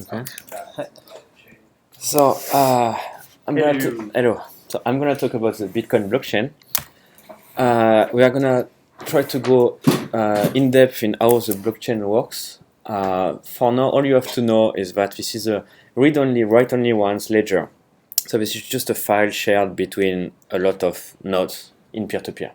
Okay. So I'm gonna hello. So I'm gonna talk about the Bitcoin blockchain. We are gonna try to go in depth in how the blockchain works. For now, all you have to know is that this is a read-only, write-only once ledger. So this is just a file shared between a lot of nodes in peer-to-peer.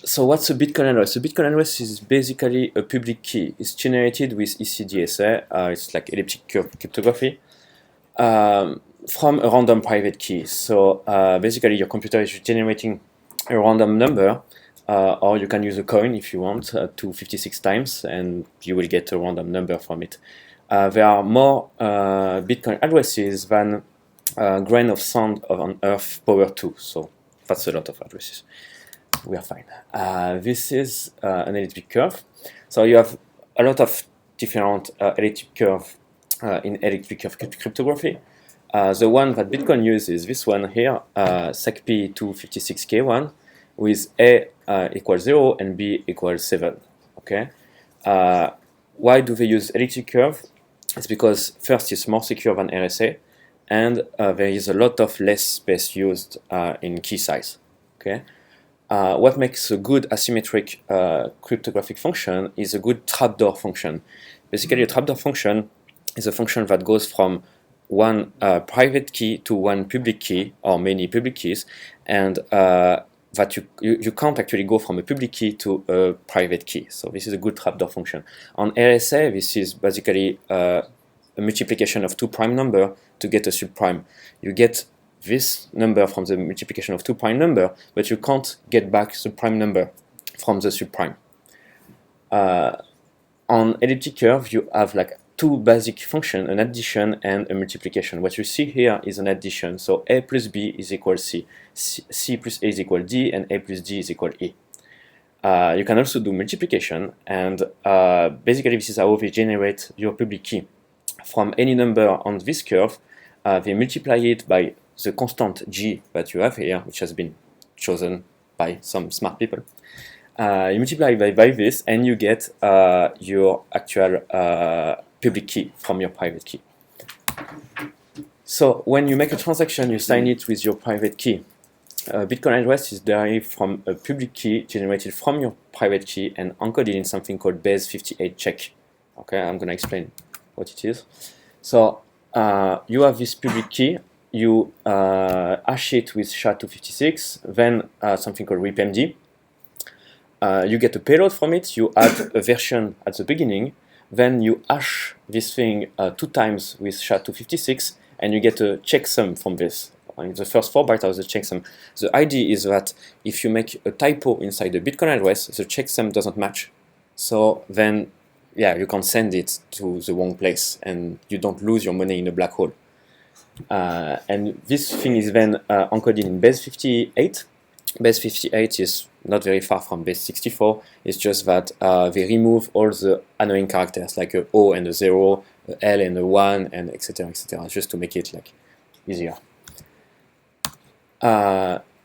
So what's a Bitcoin address? A Bitcoin address is basically a public key. It's generated with ECDSA. It's like elliptic curve cryptography from a random private key. So basically, your computer is generating a random number, or you can use a coin if you want 256 times, and you will get a random number from it. There are more Bitcoin addresses than grain of sand on Earth power 2. So that's a lot of addresses. We are fine. This is an elliptic curve. So you have a lot of different elliptic curve in elliptic curve cryptography. The one that Bitcoin uses is this one here, SecP 256K1, with A equals 0 and B equals 7. Okay. Why do they use elliptic curve? It's because first it's more secure than RSA, and there is a lot of less space used in key size. Okay. What makes a good asymmetric cryptographic function is a good trapdoor function. Basically, a trapdoor function is a function that goes from one private key to one public key or many public keys, and that you can't actually go from a public key to a private key. So this is a good trapdoor function. On RSA, this is basically a multiplication of two prime number to get a subprime. You get this number from the multiplication of two prime number, but you can't get back the prime number from the subprime. On elliptic curve, you have like two basic functions, an addition and a multiplication. What you see here is an addition. So A plus B is equal C, C plus A is equal D, and A plus D is equal E. You can also do multiplication, and basically this is how they generate your public key. From any number on this curve, they multiply it by the constant G that you have here, which has been chosen by some smart people. You multiply by this, and you get your actual public key from your private key. So when you make a transaction, you sign it with your private key. Bitcoin address is derived from a public key generated from your private key and encoded in something called base 58 check. Okay, I'm gonna explain what it is. So you have this public key, you hash it with SHA-256, then something called RIP-MD. You get a payload from it, you add a version at the beginning, then you hash this thing 2 times with SHA-256, and you get a checksum from this. The first 4 bytes are the checksum. The idea is that if you make a typo inside the Bitcoin address, the checksum doesn't match. So then, yeah, you can send it to the wrong place, and you don't lose your money in a black hole. And this thing is then encoded in base 58. Base 58 is not very far from base 64. It's just that they remove all the annoying characters like a O and a 0, a L and a 1, and etc. just to make it like easier.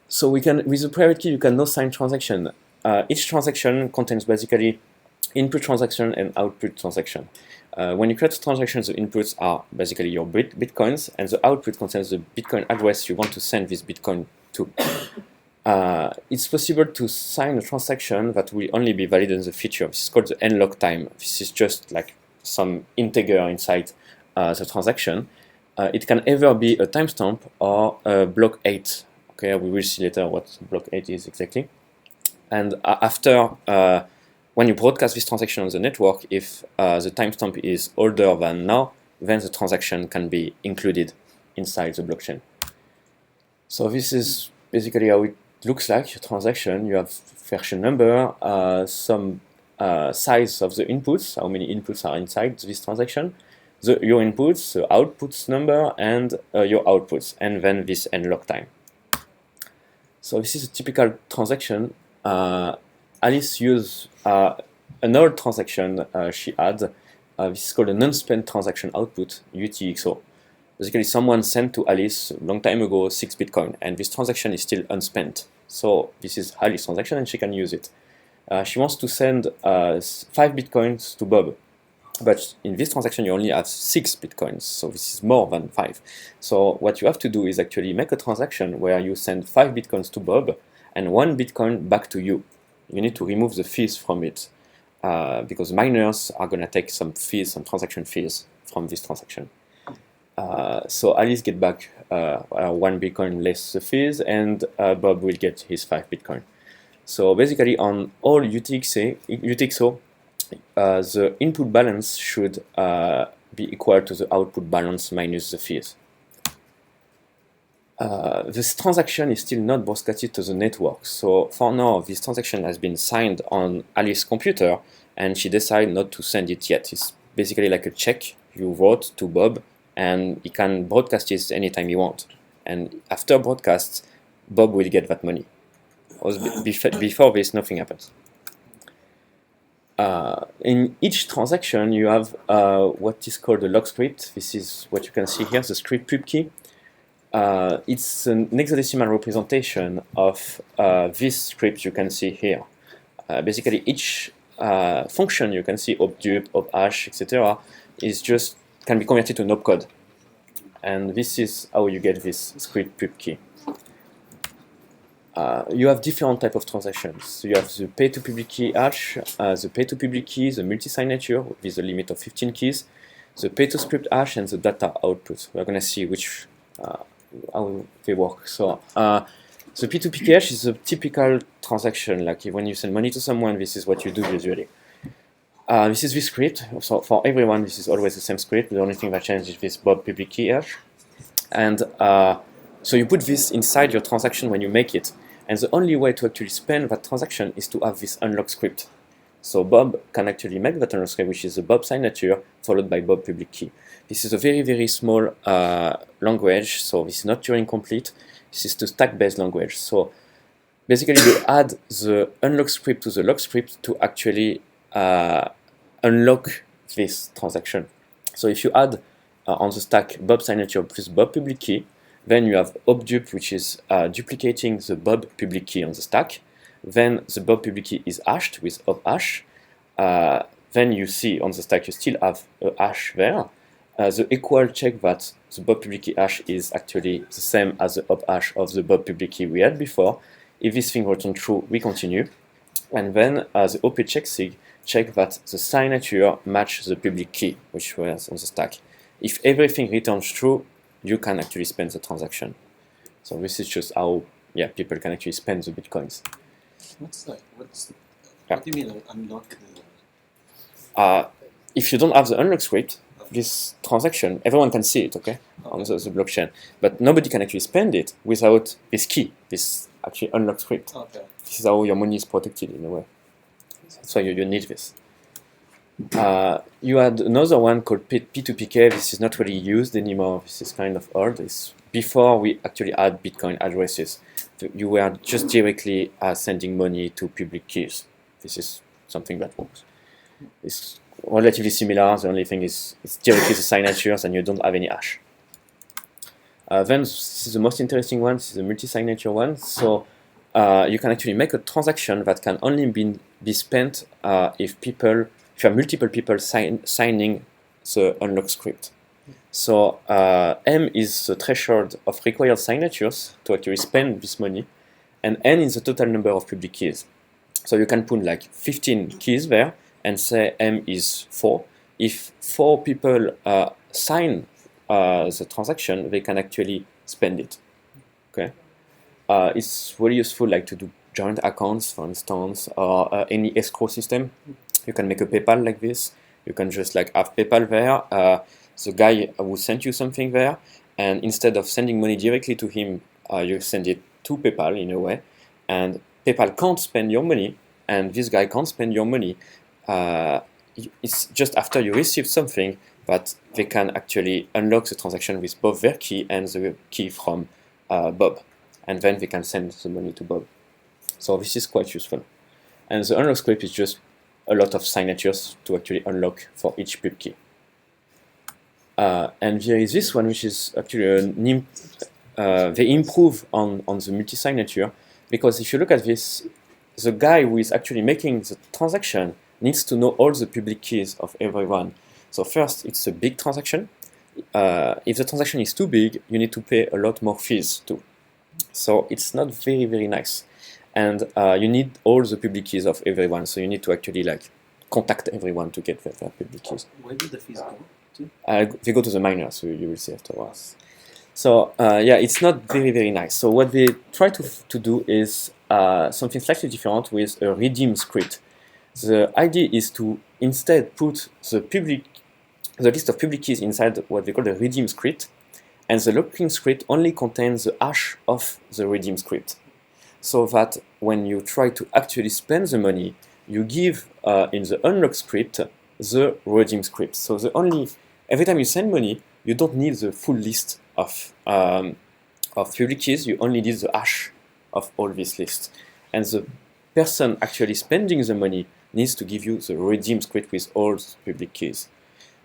So we can, with the private key, you can now sign transaction. Each transaction contains basically input transaction and output transaction. When you create transactions, the inputs are basically your bitcoins, and the output contains the Bitcoin address you want to send this Bitcoin to. It's possible to sign a transaction that will only be valid in the future. This is called the unlock time. This is just like some integer inside the transaction. It can either be a timestamp or a block 8. Okay, we will see later what block 8 is exactly. And after, when you broadcast this transaction on the network, if the timestamp is older than now, then the transaction can be included inside the blockchain. So this is basically how it looks like, a transaction. You have version number, some size of the inputs, how many inputs are inside this transaction, your inputs, the outputs number, and your outputs, and then this unlock time. So this is a typical transaction. Alice used an old transaction she had. This is called a non-spent transaction output, UTXO. Basically, someone sent to Alice a long time ago 6 Bitcoin, and this transaction is still unspent. So this is Alice's transaction, and she can use it. She wants to send 5 Bitcoins to Bob. But in this transaction, you only have 6 bitcoins, so this is more than 5. So what you have to do is actually make a transaction where you send 5 bitcoins to Bob and 1 bitcoin back to you. You need to remove the fees from it because miners are going to take some fees, some transaction fees from this transaction. So Alice get back 1 bitcoin less the fees, and Bob will get his 5 bitcoin. So basically, on all UTXO, the input balance should be equal to the output balance minus the fees. This transaction is still not broadcasted to the network. So for now, this transaction has been signed on Alice's computer, and she decided not to send it yet. It's basically like a check you wrote to Bob, and he can broadcast it anytime he wants. And after broadcast, Bob will get that money. Before this, nothing happens. In each transaction, you have what is called a log script. This is what you can see here, the script pub key. It's an hexadecimal representation of this script you can see here. Basically, each function you can see, obdup, obhash, etc., can be converted to an opcode. And this is how you get this script pub key. You have different type of transactions. So you have the pay to public key hash, the pay to public key, the multi-signature with a limit of 15 keys, the pay to script hash, and the data output. We're going to see which how they work. So the P2P hash is a typical transaction. Like when you send money to someone, this is what you do usually. This is this script. So for everyone, this is always the same script. The only thing that changes is this Bob public key hash. And so you put this inside your transaction when you make it. And the only way to actually spend that transaction is to have this unlock script. So Bob can actually make that unlock script, which is the Bob signature followed by Bob public key. This is a very, very small language, so this is not Turing complete. This is the stack-based language. So basically, you add the unlock script to the lock script to actually unlock this transaction. So if you add on the stack Bob signature plus Bob public key, then you have obdup, which is duplicating the Bob public key on the stack. Then the Bob public key is hashed with obhash. Then you see on the stack you still have a hash there. The equal check that the Bob public key hash is actually the same as the obhash of the Bob public key we had before. If this thing returns true, we continue. And then the OP check sig check that the signature match the public key, which was on the stack. If everything returns true, you can actually spend the transaction. So this is just how people can actually spend the bitcoins. What do you mean unlock? If you don't have the unlock script, this transaction, everyone can see it, okay, on the blockchain. But nobody can actually spend it without this key, this actually unlock script. Okay. This is how your money is protected in a way. That's why you need this. You had another one called P2PK. This is not really used anymore. This is kind of old. It's before we actually had Bitcoin addresses. You were just directly sending money to public keys. This is something that works. It's relatively similar. The only thing is it's directly the signatures and you don't have any hash. Then this is the most interesting one. This is the multi-signature one. So you can actually make a transaction that can only be spent if you have multiple people signing the unlock script. So M is the threshold of required signatures to actually spend this money, and N is the total number of public keys. So you can put like 15 keys there and say M is 4. If 4 people sign the transaction, they can actually spend it. Okay, it's really useful, like to do joint accounts, for instance, or any escrow system. You can make a PayPal like this. You can just like have PayPal there. The guy who sent you something there, and instead of sending money directly to him, you send it to PayPal in a way, and PayPal can't spend your money, and this guy can't spend your money. It's just after you receive something that they can actually unlock the transaction with both their key and the key from Bob, and then they can send the money to Bob. So this is quite useful. And the unlock script is just a lot of signatures to actually unlock for each pub key. And there is this one, which is actually they improve on the multi-signature, because if you look at this, the guy who is actually making the transaction needs to know all the public keys of everyone. So first, it's a big transaction. If the transaction is too big, you need to pay a lot more fees too. So it's not very, very nice. And you need all the public keys of everyone. So you need to actually like contact everyone to get their public keys. Where do the fees go to? They go to the miner, so you will see afterwards. So yeah, it's not very, very nice. So what they try to do is something slightly different with a redeem script. The idea is to instead put the list of public keys inside what they call the redeem script, and the locking script only contains the hash of the redeem script, so that when you try to actually spend the money, you give in the unlock script the redeem script. So every time you send money, you don't need the full list of public keys. You only need the hash of all this list, and the person actually spending the money needs to give you the redeem script with all the public keys.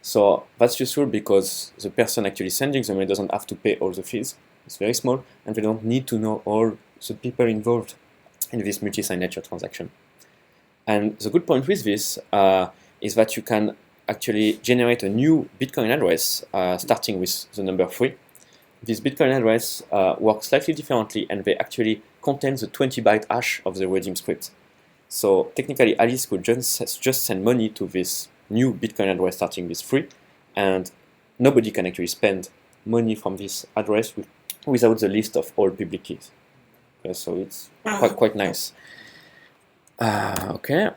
So that's useful because the person actually sending the money doesn't have to pay all the fees. It's very small, and they don't need to know all the people involved in this multi-signature transaction. And the good point with this is that you can actually generate a new Bitcoin address starting with the number 3. This Bitcoin address works slightly differently, and they actually contain the 20-byte hash of the redeem script. So technically, Alice could just send money to this new Bitcoin address starting with 3, and nobody can actually spend money from this address without the list of all public keys. Okay, so it's quite nice. Okay.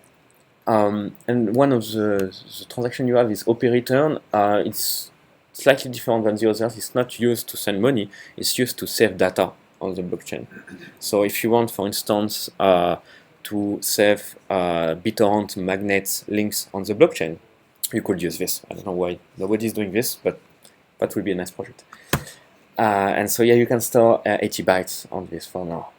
And one of the transactions you have is OP return. It's slightly different than the others. It's not used to send money, it's used to save data on the blockchain. So if you want, for instance, to save BitTorrent magnets links on the blockchain, you could use this. I don't know why nobody's doing this, but that would be a nice project. And so yeah, you can store 80 bytes on this for now.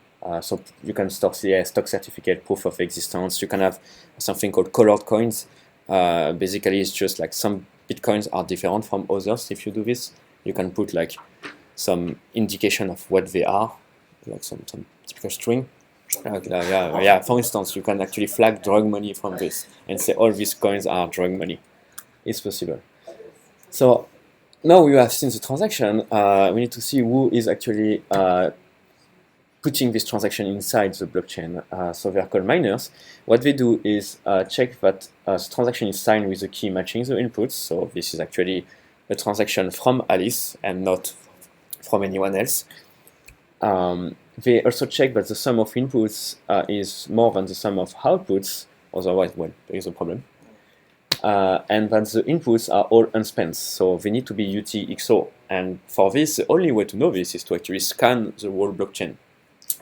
So you can store stock certificate, proof of existence. You can have something called colored coins. Basically, it's just like some Bitcoins are different from others. If you do this, you can put like some indication of what they are, like some typical string. Yeah. For instance, you can actually flag drug money from this and say all these coins are drug money. It's possible. So now we have seen the transaction. We need to see who is actually putting this transaction inside the blockchain. So they are called miners. What they do is check that the transaction is signed with the key matching the inputs. So this is actually a transaction from Alice and not from anyone else. They also check that the sum of inputs is more than the sum of outputs, otherwise, well, there is a problem. And that the inputs are all unspent, so they need to be UTXO. And for this, the only way to know this is to actually scan the whole blockchain.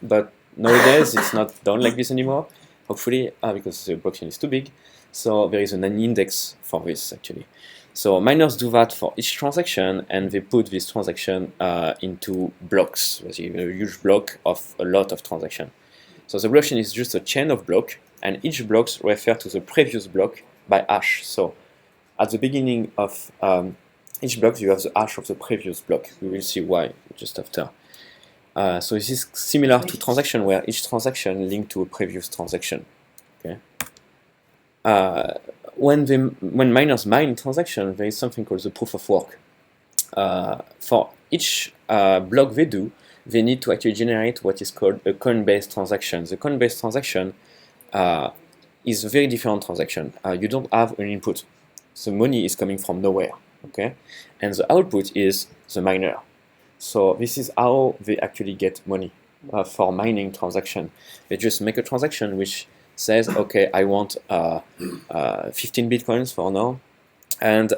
But nowadays, it's not done like this anymore, hopefully, because the blockchain is too big. So there is an index for this, actually. So miners do that for each transaction, and they put this transaction into blocks, basically a huge block of a lot of transactions. So the blockchain is just a chain of blocks, and each block refers to the previous block by hash. So at the beginning of each block, you have the hash of the previous block. We will see why just after. So this is similar to transaction, where each transaction linked to a previous transaction. Okay. When miners mine transaction, there is something called the proof of work. For each block they do, they need to actually generate what is called a coin-based transaction. The coin-based transaction is a very different transaction. You don't have an input. The money is coming from nowhere, okay? And the output is the miner. So this is how they actually get money for mining transaction. They just make a transaction which says, okay, I want 15 bitcoins for now, and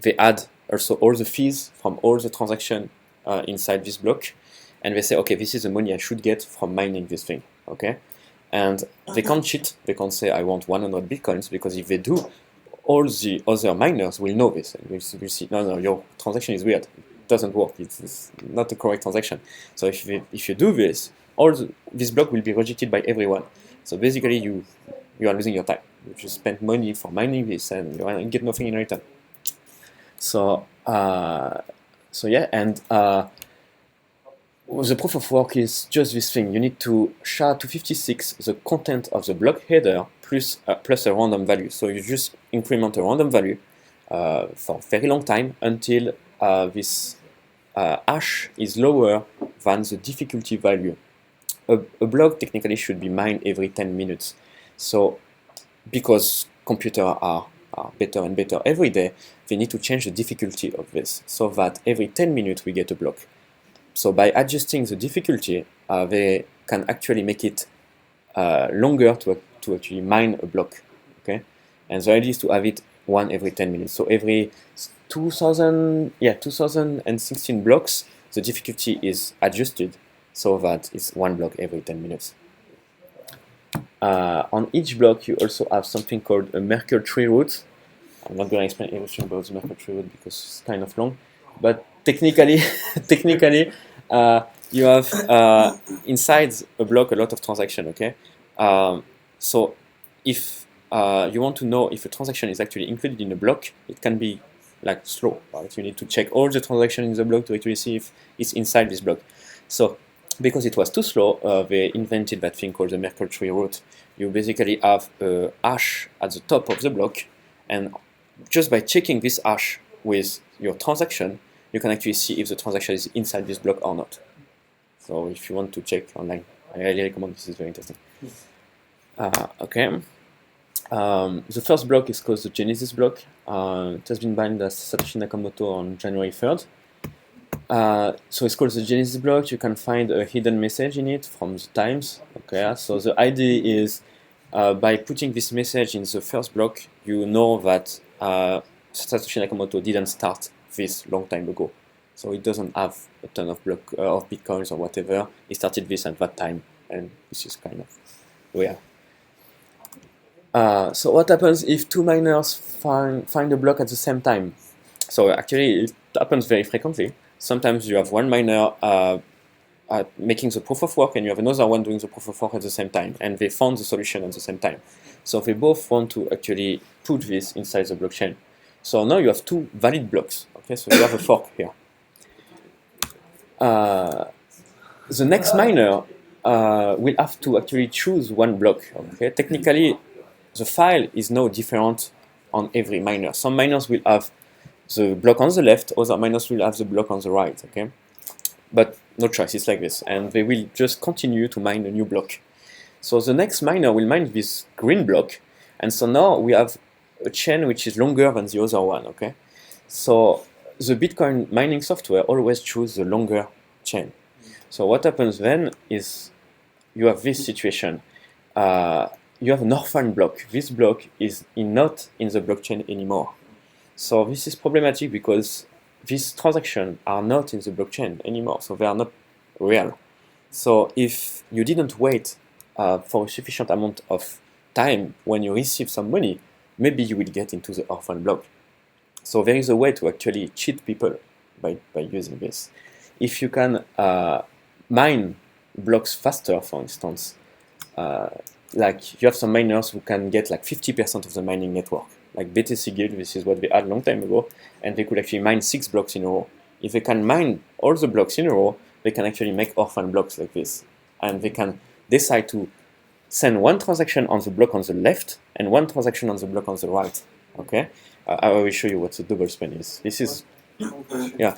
they add also all the fees from all the transaction inside this block, and they say, okay, this is the money I should get from mining this thing, okay? And they can't cheat. They can't say I want 100 bitcoins, because if they do, all the other miners will know this, and will see, no, your transaction is weird. It doesn't work. It's not the correct transaction. So if you do this, this block will be rejected by everyone. So basically, you are losing your time. You just spend money for mining this, and you get nothing in return. So yeah, and the proof of work is just this thing. You need to SHA-256 the content of the block header plus a random value. So you just increment a random value for a very long time until this hash is lower than the difficulty value. A block technically should be mined every 10 minutes. So because computers are better and better every day, they need to change the difficulty of this so that every 10 minutes we get a block. So by adjusting the difficulty, they can actually make it longer to actually mine a block. Okay, and the idea is to have it one every 10 minutes. So every 2016 blocks, the difficulty is adjusted so that it's one block every 10 minutes. On each block, you also have something called a Merkle tree root. I'm not going to explain everything about the Merkle tree root because it's kind of long, but technically, you have inside a block a lot of transactions. Okay, so if you want to know if a transaction is actually included in a block, it can be like slow. Right? You need to check all the transactions in the block to actually see if it's inside this block. So because it was too slow, they invented that thing called the Merkle tree root. You basically have a hash at the top of the block, and just by checking this hash with your transaction, you can actually see if the transaction is inside this block or not. So if you want to check online, I highly recommend. This is very interesting. Okay. The first block is called the Genesis block. It has been mined by Satoshi Nakamoto on January 3rd. So it's called the Genesis block. You can find a hidden message in it from the times. Okay, so the idea is by putting this message in the first block, you know that Satoshi Nakamoto didn't start this long time ago. So it doesn't have a ton of of bitcoins or whatever. He started this at that time, and this is kind of weird. So what happens if two miners find a block at the same time? So actually, it happens very frequently. Sometimes you have one miner making the proof of work, and you have another one doing the proof of work at the same time, and they found the solution at the same time. So they both want to actually put this inside the blockchain. So now you have two valid blocks. Okay, so you have a fork here. The next miner will have to actually choose one block. Okay, technically, the file is now different on every miner. Some miners will have the block on the left, other miners will have the block on the right. Okay, but no choice. It's like this, and they will just continue to mine a new block. So the next miner will mine this green block, and so now we have a chain which is longer than the other one. Okay, so the Bitcoin mining software always choose the longer chain. So what happens then is you have this situation. You have an orphan block. This block is not in the blockchain anymore. So this is problematic because these transactions are not in the blockchain anymore. So they are not real. So if you didn't wait for a sufficient amount of time when you receive some money, maybe you will get into the orphan block. So there is a way to actually cheat people by using this. If you can mine blocks faster, for instance, like you have some miners who can get like 50% of the mining network. Like BTC Guild, this is what they had a long time ago, and they could actually mine 6 blocks in a row. If they can mine all the blocks in a row, they can actually make orphan blocks like this. And they can decide to send one transaction on the block on the left and one transaction on the block on the right. Okay? I will show you what the double spend is. This is, yeah.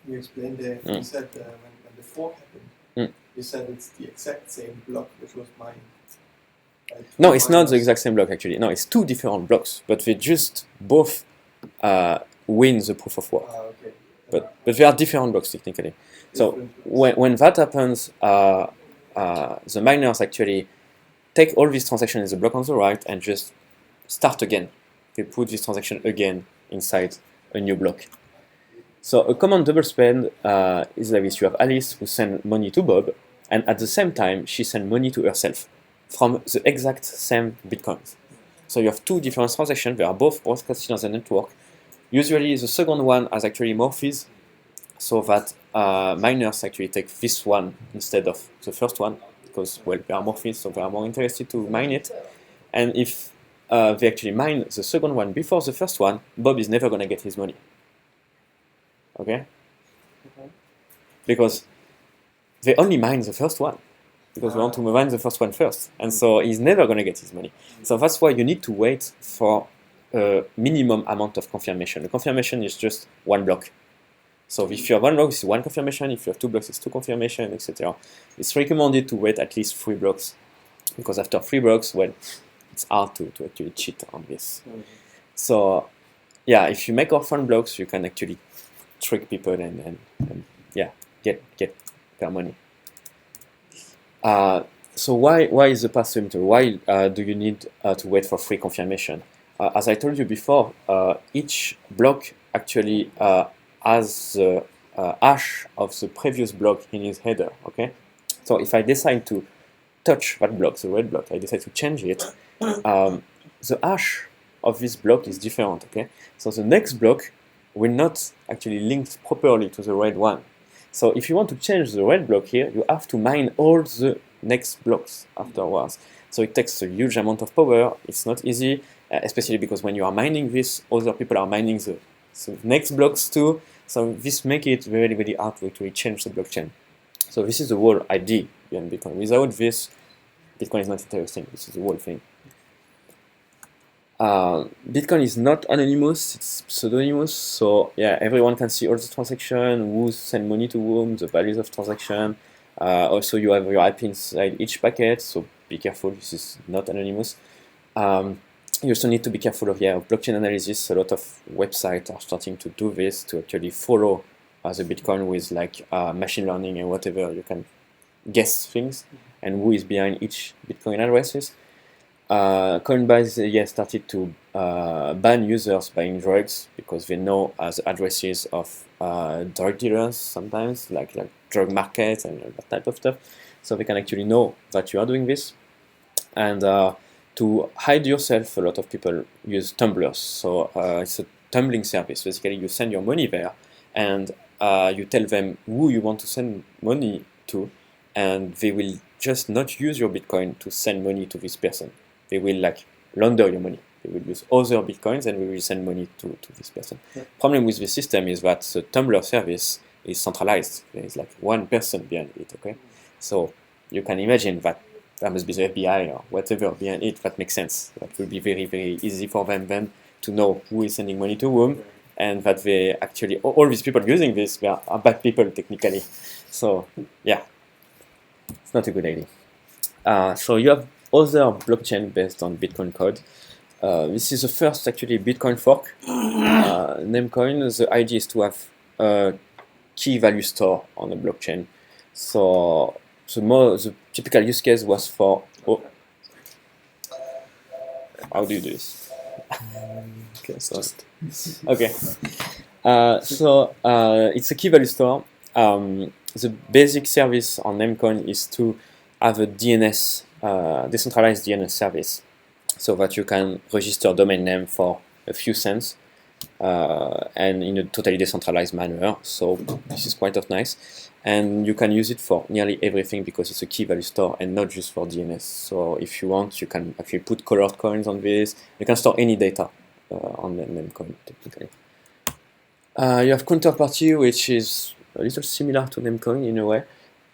You explained there, you said when the fork happened, you said it's the exact same block which was mined. No, it's not the exact same block actually. No, it's two different blocks, but they just both win the proof of work. Okay. But they are different blocks technically. So when that happens, the miners actually take all these transactions in the block on the right and just start again. They put this transaction again inside a new block. So a common double spend is like this. You have Alice who sends money to Bob, and at the same time she sends money to herself from the exact same bitcoins. So you have two different transactions. They are both broadcasted on the network. Usually the second one has actually more fees, so that miners actually take this one instead of the first one, because well, there are more fees, so they are more interested to mine it. And if they actually mine the second one before the first one, Bob is never going to get his money. Okay? Because they only mine the first one. because we want to mine the first one first, and so he's never going to get his money. So that's why you need to wait for a minimum amount of confirmation. The confirmation is just one block. So if you have one block, it's one confirmation. If you have two blocks, it's two confirmation, etc. It's recommended to wait at least 3 blocks, because after 3 blocks, well, it's hard to actually cheat on this. So yeah, if you make orphan blocks, you can actually trick people and yeah, get their money. So why is the path limiter? Why do you need to wait for 3 confirmation? As I told you before, each block actually has the hash of the previous block in his header. Okay, so if I decide to touch that block, the red block, I decide to change it, the hash of this block is different. Okay, so the next block will not actually link properly to the red one. So if you want to change the red block here, you have to mine all the next blocks afterwards. So it takes a huge amount of power. It's not easy, especially because when you are mining this, other people are mining the next blocks too. So this makes it very, very hard to actually change the blockchain. So this is the whole idea behind Bitcoin. Without this, Bitcoin is not interesting. This is the whole thing. Bitcoin is not anonymous, it's pseudonymous, so yeah, everyone can see all the transactions, who send money to whom, the values of transaction. Also, you have your IP inside each packet, so be careful, this is not anonymous. You also need to be careful of blockchain analysis. A lot of websites are starting to do this to actually follow the Bitcoin with like machine learning and whatever. You can guess things and who is behind each Bitcoin addresses. Coinbase started to ban users buying drugs because they know the addresses of drug dealers sometimes, like drug markets and that type of stuff. So they can actually know that you are doing this. And to hide yourself, a lot of people use tumblers. So it's a tumbling service. Basically, you send your money there, and you tell them who you want to send money to, and they will just not use your Bitcoin to send money to this person. They will like launder your money. They will use other Bitcoins and we will send money to this person. Yeah. Problem with this system is that the Tumblr service is centralized. There is like one person behind it, okay? So you can imagine that there must be the FBI or whatever behind it. That makes sense. That will be very, very easy for them then to know who is sending money to whom, and that they actually, all these people using this, they are bad people technically. So yeah, it's not a good idea. So you have other blockchain based on Bitcoin code. This is the first actually Bitcoin fork. Namecoin, the idea is to have a key value store on the blockchain. So the typical use case was for how do you do this? Okay, so it's a key value store. The basic service on Namecoin is to have a DNS, decentralized DNS service, so that you can register domain name for a few cents and in a totally decentralized manner. So this is quite nice, and you can use it for nearly everything because it's a key value store and not just for DNS. So if you want, you can actually put colored coins on this. You can store any data on the Namecoin technically. You have Counterparty, which is a little similar to Namecoin in a way.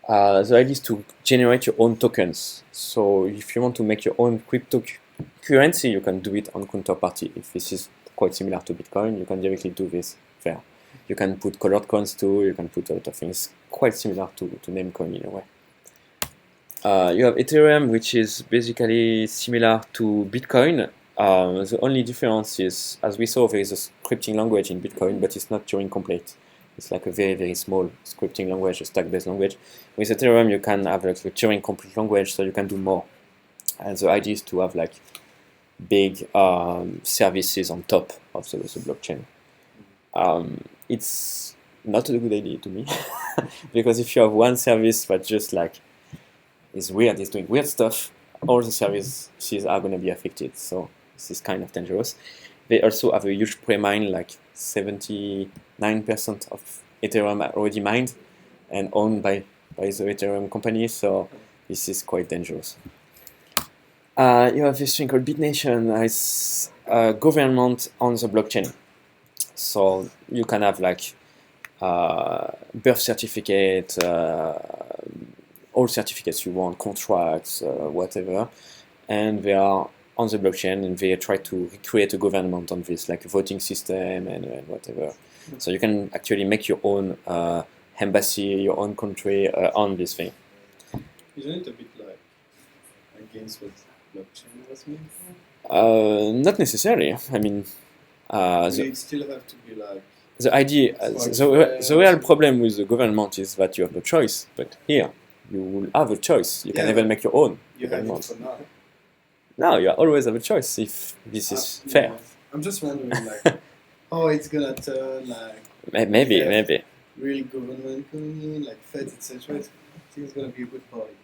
The idea is to generate your own tokens. So if you want to make your own cryptocurrency, you can do it on Counterparty. If this is quite similar to Bitcoin, you can directly do this there. You can put colored coins too, you can put a lot of things quite similar to Namecoin in a way. You have Ethereum, which is basically similar to Bitcoin. The only difference is, as we saw, there is a scripting language in Bitcoin, but it's not Turing complete. It's like a very, very small scripting language, a stack-based language. With Ethereum, you can have like a Turing complete language, so you can do more. And the idea is to have like big services on top of the blockchain. It's not a good idea to me, because if you have one service that just like is weird, is doing weird stuff, all the services are going to be affected. So this is kind of dangerous. They also have a huge pre-mine, like 79% of Ethereum are already mined and owned by the Ethereum company, so this is quite dangerous. You have this thing called BitNation. It's a government on the blockchain. So you can have like birth certificate, all certificates you want, contracts, whatever, and they are on the blockchain, and they try to recreate a government on this, like a voting system and whatever. So you can actually make your own embassy, your own country on this thing. Isn't it a bit like against what blockchain was meant for? Not necessarily. I mean, It still have to be like the idea, the real problem with the government is that you have no choice. But here, you will have a choice. You can even make your own you have it government. for now. No, you always have a choice if this is fair. I'm just wondering, like, how it's gonna turn, like, Maybe, maybe. real government coming in, like Fed, etc. I think it's gonna be a good party.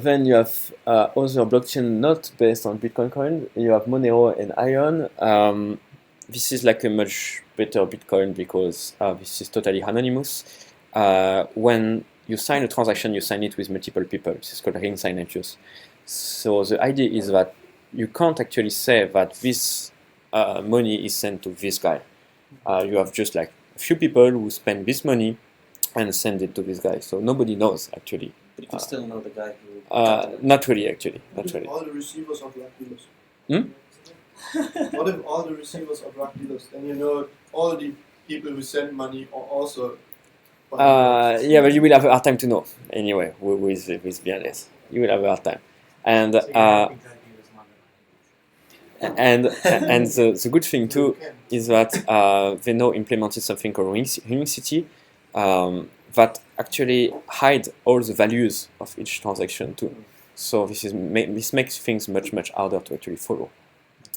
Then you have other blockchain not based on Bitcoin coin. You have Monero and Ion. This is like a much better Bitcoin because this is totally anonymous. When you sign a transaction, you sign it with multiple people. This is called ring signatures. So the idea is that you can't actually say that this money is sent to this guy. You have just like a few people who spend this money and send it to this guy. So nobody knows actually. But you can still know the guy who. Not really, actually. Not What if really. all the receivers are drug dealers? Hmm? What if all the receivers are drug dealers? Then you know all the people who send money are also. Yeah, but you will have a hard time to know anyway with BLS. You will have a hard time. And the good thing too is that they now implemented something called Ring City that actually hide all the values of each transaction too. So this makes things much harder to actually follow.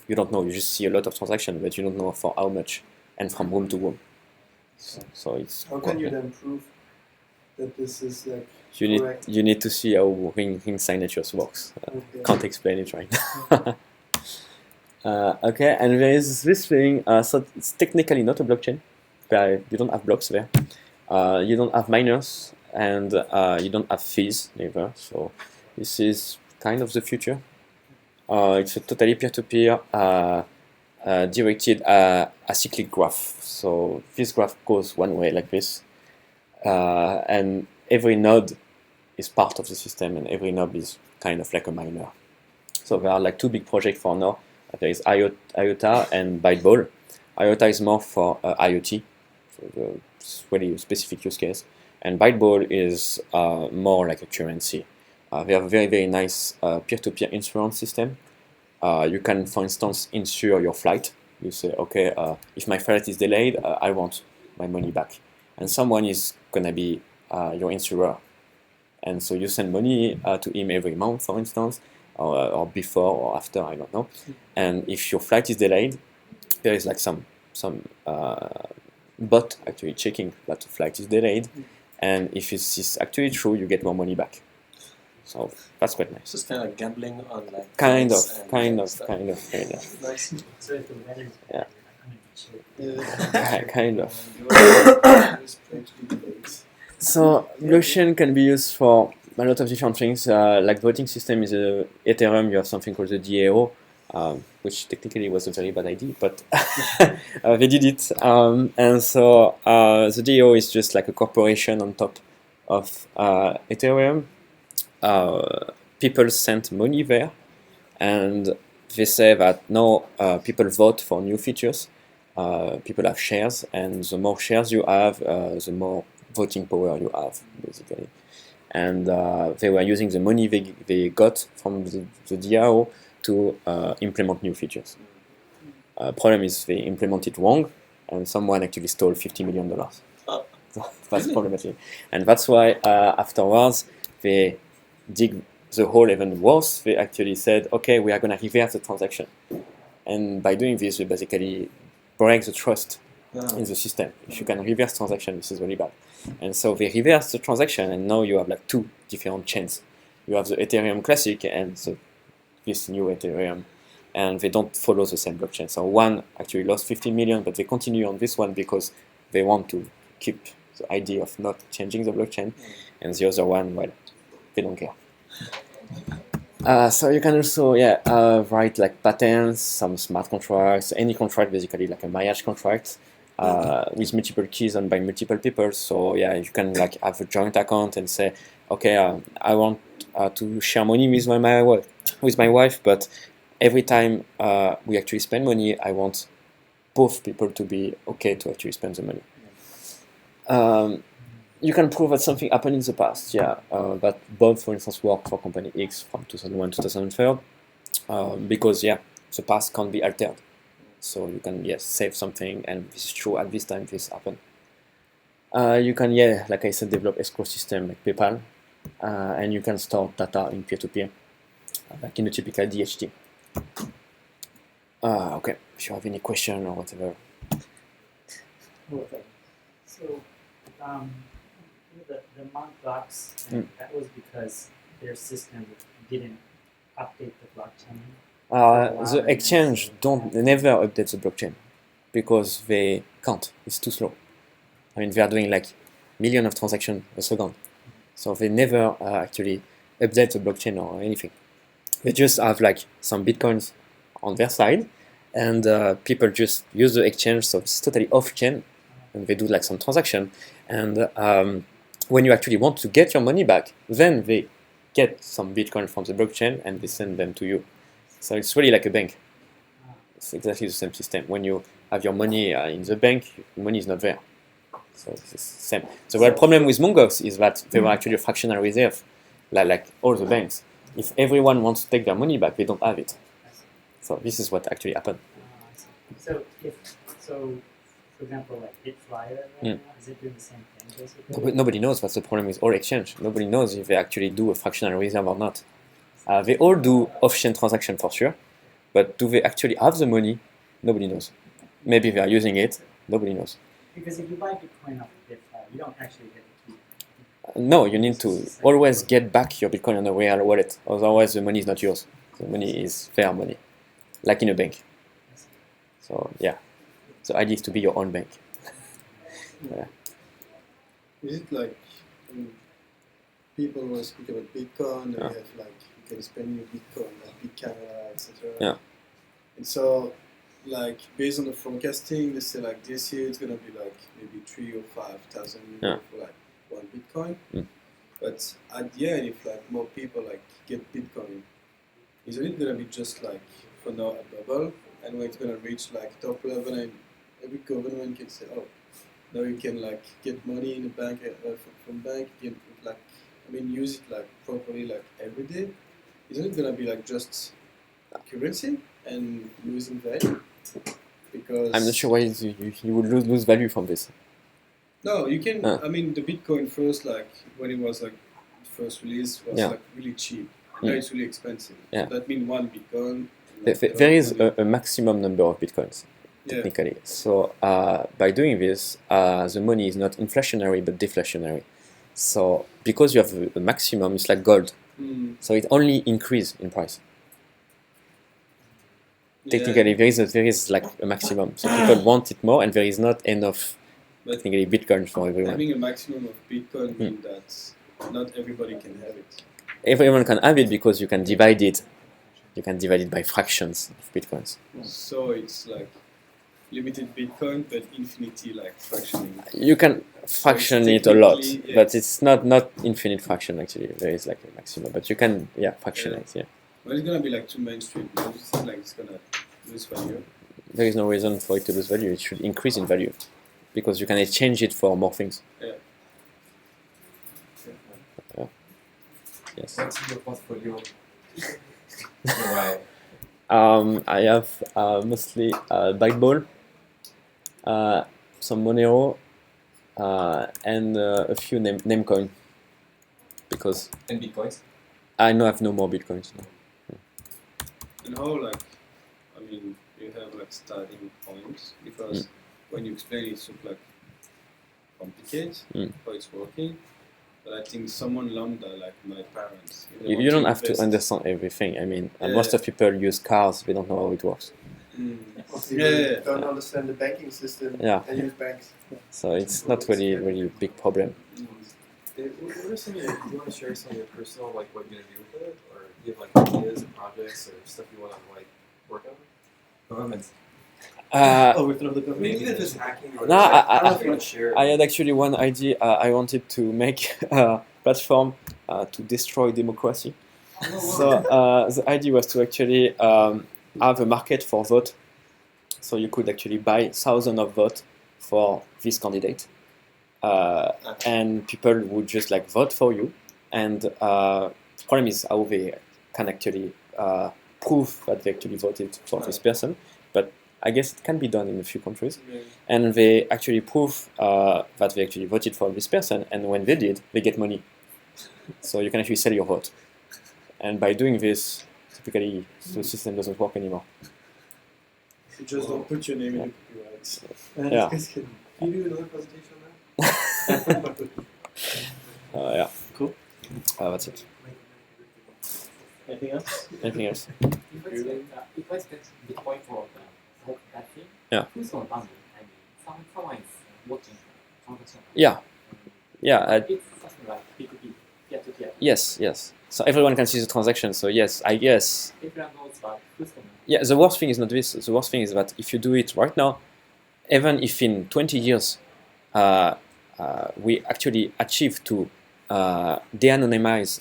You don't know. You just see a lot of transactions, but you don't know for how much and from room to room. So it's. How can you then prove that this is like correct? You need to see how ring signatures works. Okay. Can't explain it right now. Okay, and there is this thing. So it's technically not a blockchain. You don't have blocks there. You don't have miners, and you don't have fees neither. So this is kind of the future. It's a totally peer-to-peer directed acyclic graph. So this graph goes one way like this, and every node is part of the system, and every node is kind of like a miner. So there are like two big projects for now. There is IOTA and Byteball. IOTA is more for IoT, so it's really a specific use case, and Byteball is more like a currency. They have a very nice peer-to-peer insurance system. You can, for instance, insure your flight. You say, okay, if my flight is delayed, I want my money back. And someone is going to be your insurer. And so you send money to him every month, for instance, or before or after, I don't know. And if your flight is delayed, there is like some bot actually checking that the flight is delayed. And if this is actually true, you get more money back. So that's quite nice. So it's kind of like gambling on like. Kind of. Nice. Yeah. Kind of. So blockchain can be used for a lot of different things. Like voting system is Ethereum. You have something called the DAO, which technically was a very bad idea, but they did it. And so the DAO is just like a corporation on top of Ethereum. People send money there, and they say that now people vote for new features. People have shares, and the more shares you have, the more voting power you have, basically. And they were using the money they got from the DAO to implement new features. Problem is they implemented wrong, and someone actually stole $50 million. That's problematic, and that's why afterwards they dig the hole even worse. They actually said, okay, we are going to reverse the transaction, and by doing this, we basically break the trust in the system. If you can reverse transaction, this is really bad. And so they reverse the transaction, and now you have like two different chains. You have the Ethereum Classic and this new Ethereum, and they don't follow the same blockchain. So one actually lost 15 million, but they continue on this one because they want to keep the idea of not changing the blockchain, and the other one, well, they don't care. So you can also write like patents, some smart contracts, any contract basically, like a marriage contract. with multiple keys and by multiple people. So yeah, you can like have a joint account and say, okay, I want to share money with my wife, but every time we actually spend money, I want both people to be okay to actually spend the money. You can prove that something happened in the past, yeah. That Bob, for instance, worked for Company X from 2001 to 2003, because yeah, the past can't be altered. So you can save something, and this is true at this time. This happened. You can like I said, develop escrow system like PayPal, and you can store data in peer-to-peer, like in a typical DHT. Okay, if you have any question or whatever. So, the Mt. Gox, that was because their system didn't update the blockchain. The exchange never update the blockchain because they can't. It's too slow. I mean, they are doing like millions of transactions a second, so they never actually update the blockchain or anything. They just have like some bitcoins on their side, and people just use the exchange, so it's totally off-chain, and they do like some transaction. And when you actually want to get your money back, then they get some bitcoin from the blockchain and they send them to you. So it's really like a bank. It's exactly the same system. When you have your money in the bank, money is not there. So it's the same. The real problem with Mongox is that they were actually a fractional reserve, like all the banks. If everyone wants to take their money back, they don't have it. So this is what actually happened. So, for example, like Bitflyer right now, is it doing the same thing basically? But nobody knows what's the problem with all exchange. Nobody knows if they actually do a fractional reserve or not. They all do off-chain transaction for sure, but do they actually have the money? Nobody knows. Maybe they are using it. Nobody knows. Because if you buy Bitcoin off of Bitflyer, you don't actually get the key. No, you need to always get back your Bitcoin on a real wallet. Otherwise, the money is not yours. The money is their money, like in a bank. So yeah, the idea is to be your own bank. Yeah. Is it like people will speak about Bitcoin and you have like you can spend your Bitcoin like big camera, etc. Yeah. And so like based on the forecasting, they say like this year it's gonna be like maybe 3,000 or 5,000 euro for like one Bitcoin. But at the end, if like more people like get Bitcoin, isn't it gonna be just like for now a bubble? And when it's gonna reach like top level, and every government can say, oh, now you can like get money in the bank from bank. You can like use it like properly like every day. Isn't it gonna be like just currency and losing value? Because I'm not sure why you would lose value from this. No, you can. I mean, the Bitcoin first, like when it was like first released, was like really cheap. Now it's really expensive. Yeah. So that means one Bitcoin. There is a maximum number of Bitcoins, technically. So by doing this, the money is not inflationary but deflationary. So because you have a maximum, it's like gold. So it only increases in price. Technically, there is like a maximum. So people want it more, and there is not enough. Technically, Bitcoin for everyone. Having a maximum of Bitcoin means that not everybody can have it. Everyone can have it because you can divide it. You can divide it by fractions of Bitcoins. So it's like limited Bitcoin, but infinity like fractioning. You can fraction it a lot, but it's not infinite fraction actually. There is like a maximum, but you can fraction it. Yeah. Well, it's gonna be like too mainstream. I just think like it's gonna lose value. There is no reason for it to lose value. It should increase in value because you can exchange it for more things. Yeah. Yes. What's your portfolio? Right. I have mostly Byteball, some Monero, and a few Namecoin. Because and Bitcoins? I know I have no more Bitcoins now. And how like, I mean, you have like starting points because when you explain it, it's sort of like complicated how it's working. But I think someone lambda like my parents. You don't have to understand everything. I mean, most of people use cars. They don't know how it works. Don't understand the banking system and use banks. So it's not really a big problem. What are some of your, do you want to share some of your personal, like what you're going to do with it? Or do you have like ideas and projects or stuff you want to like work on? Oh, with another I mean, government. even if it's hacking or No, I don't know if you want to share. I had actually one idea. I wanted to make a platform to destroy democracy. So the idea was to actually have a market for vote. So you could actually buy thousands of votes for this candidate, and people would just like vote for you. And the problem is how they can actually prove that they actually voted for this person. But I guess it can be done in a few countries. Yeah. And they actually prove that they actually voted for this person. And when they did, they get money. So you can actually sell your vote. And by doing this, typically the system doesn't work anymore. You just don't put your name in the copyrights. Yeah. Can you do another presentation on that? Yeah. Cool. That's it. Anything else? Anything else? If I spend Bitcoin for that thing, Yeah. who's gonna run it? I mean, someone is watching transaction. Yeah. Yeah. It's something like P2P, peer-to-peer. Yes. So everyone can see the transaction. So yes, I guess. Everyone knows about who's gonna. Yeah. The worst thing is not this. The worst thing is that if you do it right now, even if in 20 years we actually achieve to de-anonymize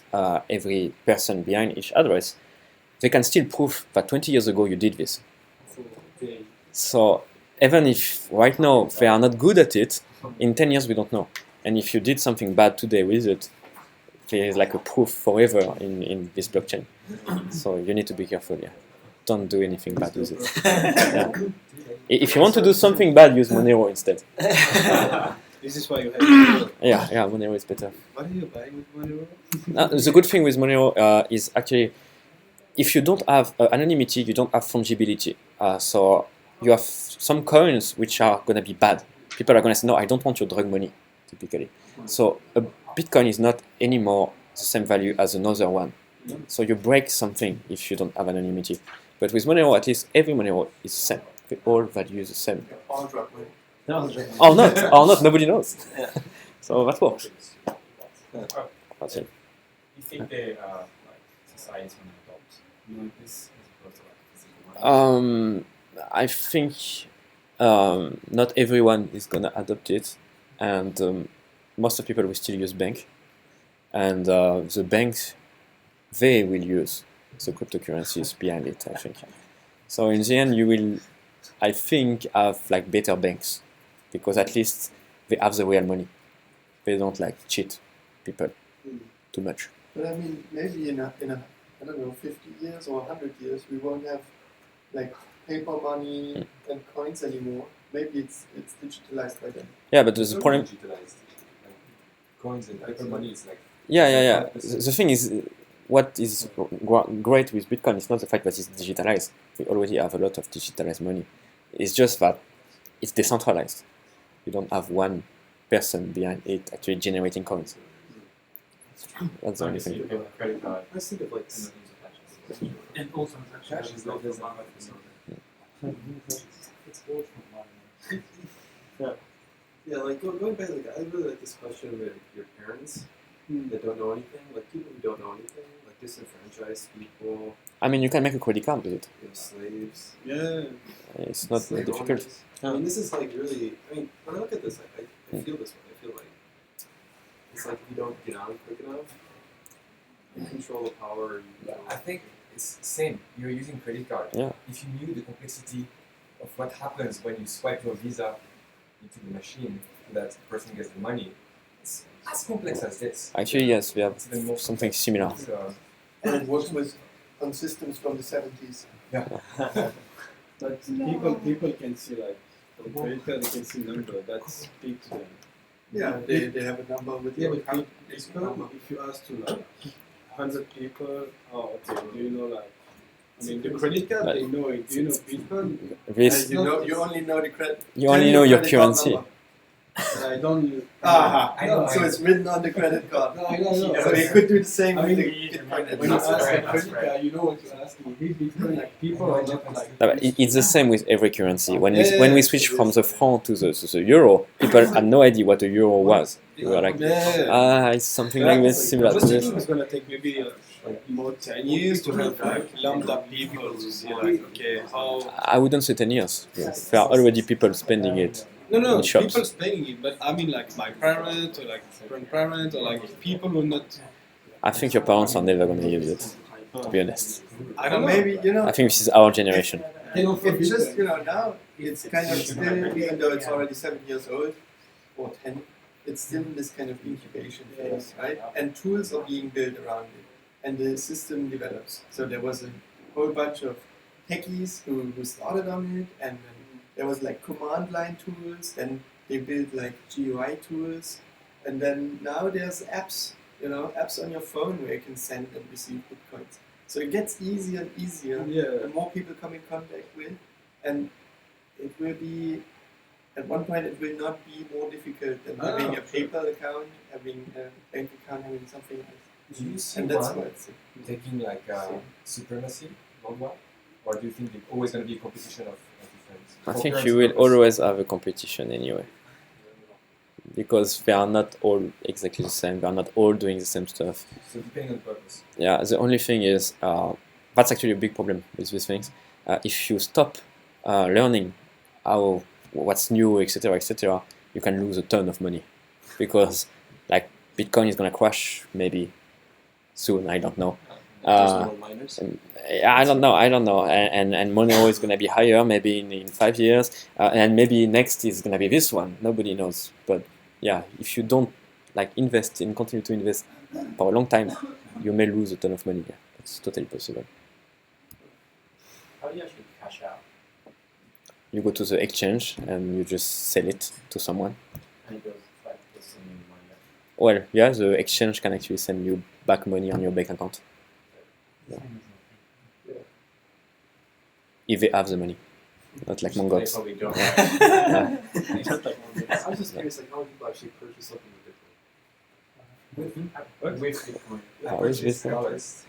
every person behind each address, they can still prove that 20 years ago you did this. So they. So even if right now they are not good at it, in 10 years we don't know. And if you did something bad today with it, there is like a proof forever in this blockchain. So you need to be careful. Yeah, don't do anything bad with it. Yeah. If you want to do something bad, use Monero instead. This is why you have Monero. Yeah, Monero is better. What are you buying with Monero? The good thing with Monero is actually, if you don't have anonymity, you don't have fungibility. So you have some coins which are going to be bad. People are going to say, no, I don't want your drug money, typically. So a Bitcoin is not anymore the same value as another one. So you break something if you don't have anonymity. But with Monero, at least every Monero is the same. They all value the same. All drop money. Or not, nobody knows. So that works. That's it. You think the society is going to adopt this as opposed to physical money? I think not everyone is gonna adopt it, and most of people will still use bank, and the banks they will use the cryptocurrencies behind it. I think. So in the end, you will, I think, have like better banks, because at least they have the real money. They don't like cheat people too much. But I mean, maybe in a I don't know, 50 years or 100 years, we won't have like paper money and coins anymore. Maybe it's digitalized by then. Yeah, but the It's problem. digitalized. Like, coins and paper money is like. Yeah. The thing is, what is great with Bitcoin is not the fact that it's digitalized. We already have a lot of digitalized money. It's just that it's decentralized. You don't have one person behind it actually generating coins. That's the only Obviously, thing. you have a credit card. I think of like. And also, Cash is not as It's all from one. Yeah, like going back, like I really like this question with your parents that don't know anything, like people who don't know anything, like disenfranchised people, I mean, you can make a credit card with it. you know, slaves. Yeah. It's not slave difficult. owners. I mean, this is like really. I mean, when I look at this, I feel this way. I feel like it's like if you don't get on quick enough, you control the power. You I think it's the same. You're using credit card. Yeah. If you knew the complexity of what happens when you swipe your Visa into the machine so that the person gets the money, it's as complex as this. Actually, yes, we have It's even more something similar. So, And it works with on systems from the 70s. But people can see like on credit card they can see number that's big to them. Yeah, they have a number with Yeah, your but account. Bitcoin, if you ask to like 100 people, oh okay, do you know like I mean the credit card they know it. Do you know Bitcoin? This, You only know the credit. you only know your credit card currency. number. I don't. Aha, I know, so it's written on the credit card. No, I don't know. So you could do the same I with mean, the Bitcoin. When you address. ask a right, credit right. card, you know what you're asking. With Bitcoin, like people are not like. No, but it's the same with every currency. When we switch from the franc to the euro, people had no idea what a euro was. They were like, Yeah. it's something like this, similar to Just this. thinking it's gonna take maybe like more 10 years to have like lambda people to see like okay how. I wouldn't say 10 years. There are already people spending it No, in shops. people spending it, but I mean like my parents or like grandparents or like people who not. I think your parents are never going to use it, to be honest. I don't know. Maybe, you know, I think this is our generation. it's just, you know, now it's kind of still, even though it's already 7 years old or 10, it's still in this kind of incubation phase, right? And tools are being built around it, and the system develops. So there was a whole bunch of techies who started on it, and then there was like command line tools, then they built like GUI tools, and then now there's apps, you know, apps on your phone where you can send and receive bitcoins. So it gets easier and easier the more people come in contact with, and it will be, at one point it will not be more difficult than having a PayPal account, having a bank account, having something else. Do you see And that's one why it's taking like supremacy worldwide? Or do you think it's always going to be a competition of different? I think you will always have a competition anyway. Because they are not all exactly the same, they are not all doing the same stuff. So depending on the purpose. Yeah, the only thing is, that's actually a big problem with these things. If you stop learning what's new, etc., you can lose a ton of money. Because like Bitcoin is gonna crash maybe soon, I don't know. miners. I don't know, and Monero is gonna be higher maybe in 5 years, and maybe next is gonna be this one. Nobody knows, but yeah, if you don't like invest and continue to invest for a long time, you may lose a ton of money. Yeah, it's totally possible. How do you actually cash out? You go to the exchange and you just sell it to someone. And it goes like the same money. Well, yeah, the exchange can actually send you back money on your bank account. Yeah. If they have the money, not like They Mongols. probably don't. Yeah. I was just curious, like, how people actually purchase something with Bitcoin. With Bitcoin. How is Bitcoin? Dollars.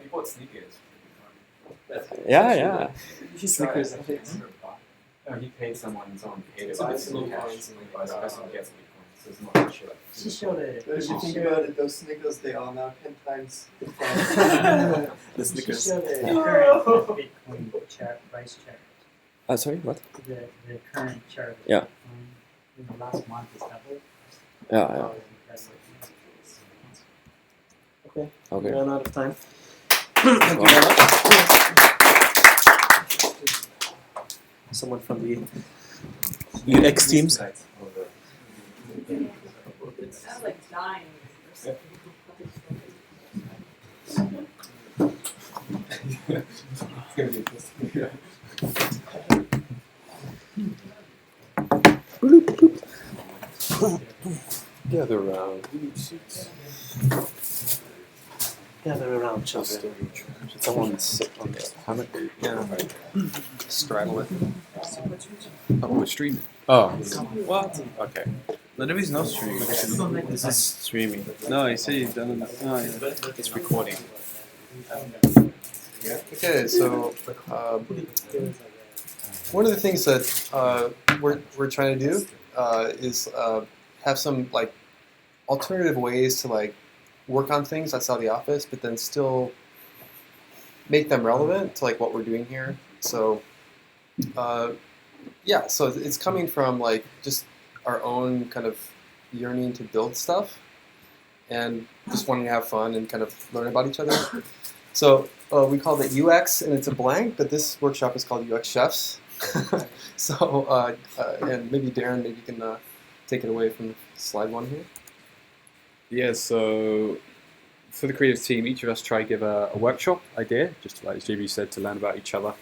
We bought sneakers. Yeah. Sneakers. He paid someone paid It's to a buy bit some slow cash. coins and Buys like the person gets Bitcoin. So it's not actually like. She showed it. But if you think about it, those Snickers, they are now 10 times the price. The She Snickers. showed the current Bitcoin price chart. Sorry, what? The current chart of Yeah. Bitcoin in the last month is doubled. Yeah. That was impressive. Okay. Okay. Ran out of time. Thank you very much. Someone from the UX teams. It sounds like dying. It's going to be interesting. Gather around. We need seats. Gather around, children. Someone sit on the hammock. Yeah. Straddle it. Oh, we're streaming. Oh. What? Okay. No, there is no streaming. This is streaming. No, you said you've done it. Oh, yeah. It's recording. Okay, so one of the things that we're trying to do is have some like alternative ways to like work on things outside the office, but then still make them relevant to like what we're doing here. So yeah, so it's coming from like just our own kind of yearning to build stuff and just wanting to have fun and kind of learn about each other. So we called it UX, and it's a blank, but this workshop is called UX Chefs. So and maybe Darren, maybe you can take it away from slide one here. Yeah, so for the creative team, each of us try to give a workshop idea, just like JB said, to learn about each other.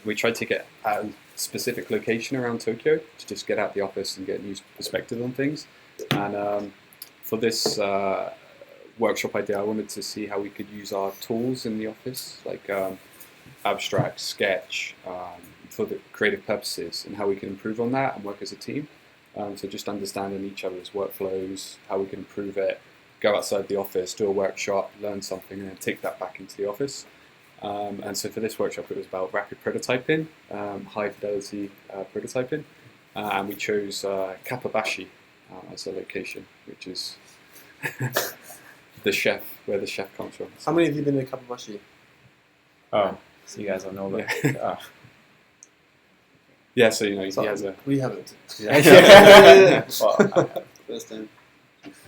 We try to take it at a specific location around Tokyo to just get out the office and get a new perspective on things. And for this workshop idea, I wanted to see how we could use our tools in the office, like Abstract, Sketch, for the creative purposes, and how we can improve on that and work as a team. So just understanding each other's workflows, how we can improve it, go outside the office, do a workshop, learn something, and then take that back into the office. And so for this workshop, it was about rapid prototyping, high fidelity prototyping, and we chose Kappabashi as a location, which is the chef, where the chef comes from. How many of you been to Kababashi? Oh, so you guys don't know that. Yeah. Yeah, so he has a. We haven't. Yeah. Well, First time.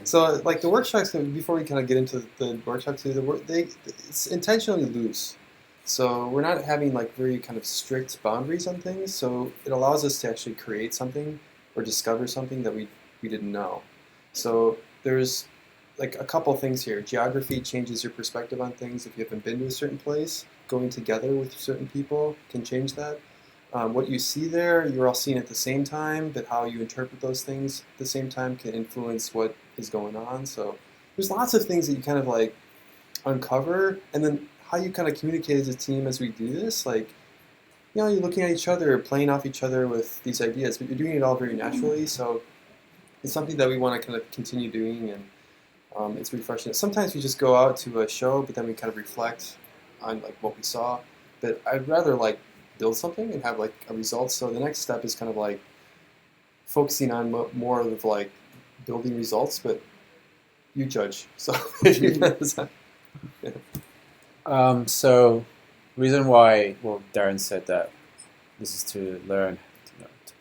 So like the workshops, before we kind of get into the workshop too, it's intentionally loose. So we're not having like very kind of strict boundaries on things. So it allows us to actually create something or discover something that we didn't know. So there's like a couple things here. Geography changes your perspective on things. If you haven't been to a certain place, going together with certain people can change that. What you see there, you're all seeing at the same time, but how you interpret those things at the same time can influence what is going on. So there's lots of things that you kind of like uncover, and then how you kind of communicate as a team as we do this. Like, you're looking at each other, playing off each other with these ideas, but you're doing it all very naturally. So it's something that we want to kind of continue doing, and it's refreshing. Sometimes we just go out to a show, but then we kind of reflect on like what we saw. But I'd rather like build something and have like a result. So the next step is kind of like focusing on more of like building results, but you judge. So so reason why, well, Darren said that this is to learn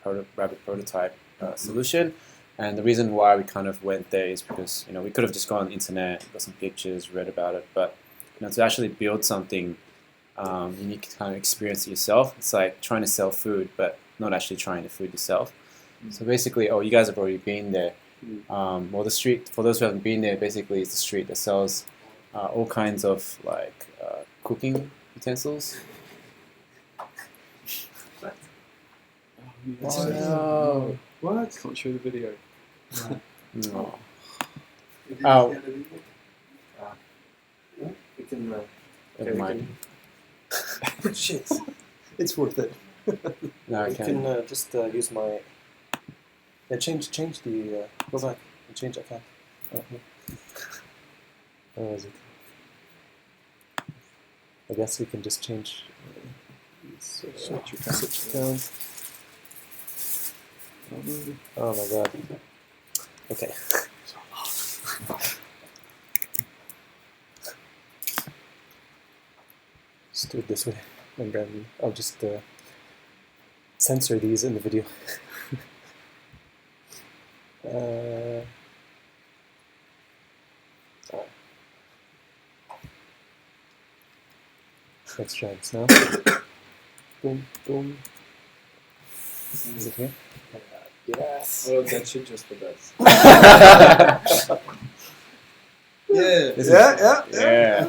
to rapid prototype solution, and the reason why we kind of went there is because we could have just gone on the internet, got some pictures, read about it, but to actually build something, you need to kind of experience it yourself. It's like trying to sell food, but not actually trying the food yourself. So basically, you guys have already been there. Well, the street, for those who haven't been there, basically is the street that sells all kinds of like cooking utensils. Oh, what? Can't show the video. No. Oh. We can. Never mind. shit, it's worth it. No, I You can't. can just use my. Yeah, change the. Go back and change account. Where is it? I guess we can just change. Switch account. Oh my god. Okay. Just do it this way, and then I'll just censor these in the video. Let's try this now. Boom, boom. Is it here? Yes. Oh, that shit just for that. Yeah.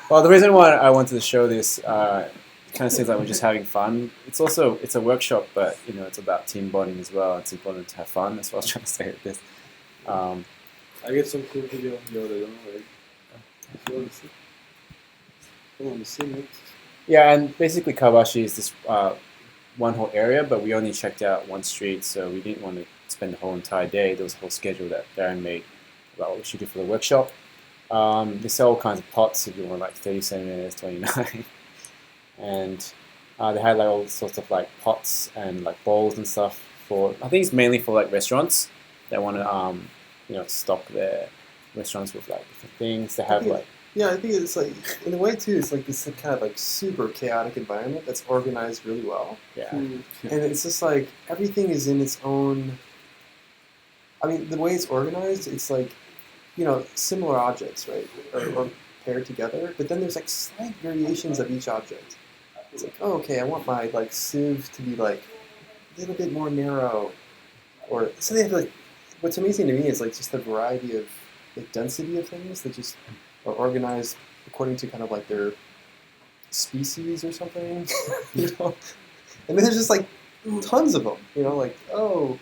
Well, the reason why I wanted to show this kind of seems like we're just having fun. It's a workshop, but it's about team bonding as well. It's important to have fun. That's what I was trying to say with this. I get some cool video on the other, right? You want to see? I want to see it. Yeah, and basically Kawabashi is this one whole area, but we only checked out one street, so we didn't want to spend the whole entire day. There was a whole schedule that Darren made about what we should do for the workshop. They sell all kinds of pots if you want, like 30 centimeters, 29, and they had like all sorts of like pots and like bowls and stuff for. I think it's mainly for like restaurants that want to stock their restaurants with like different things. They have like. Yeah, I think it's like, in a way too, it's like this kind of like super chaotic environment that's organized really well. Yeah. And it's just like, everything is in its own, I mean, the way it's organized, it's like, similar objects, right? Or paired together, but then there's like slight variations of each object. It's like, oh, okay, I want my like sieve to be like a little bit more narrow. Or, so they have like, what's amazing to me is like just the variety of, the density of things that just are organized according to kind of like their species or something, And then there's just like tons of them, like, oh,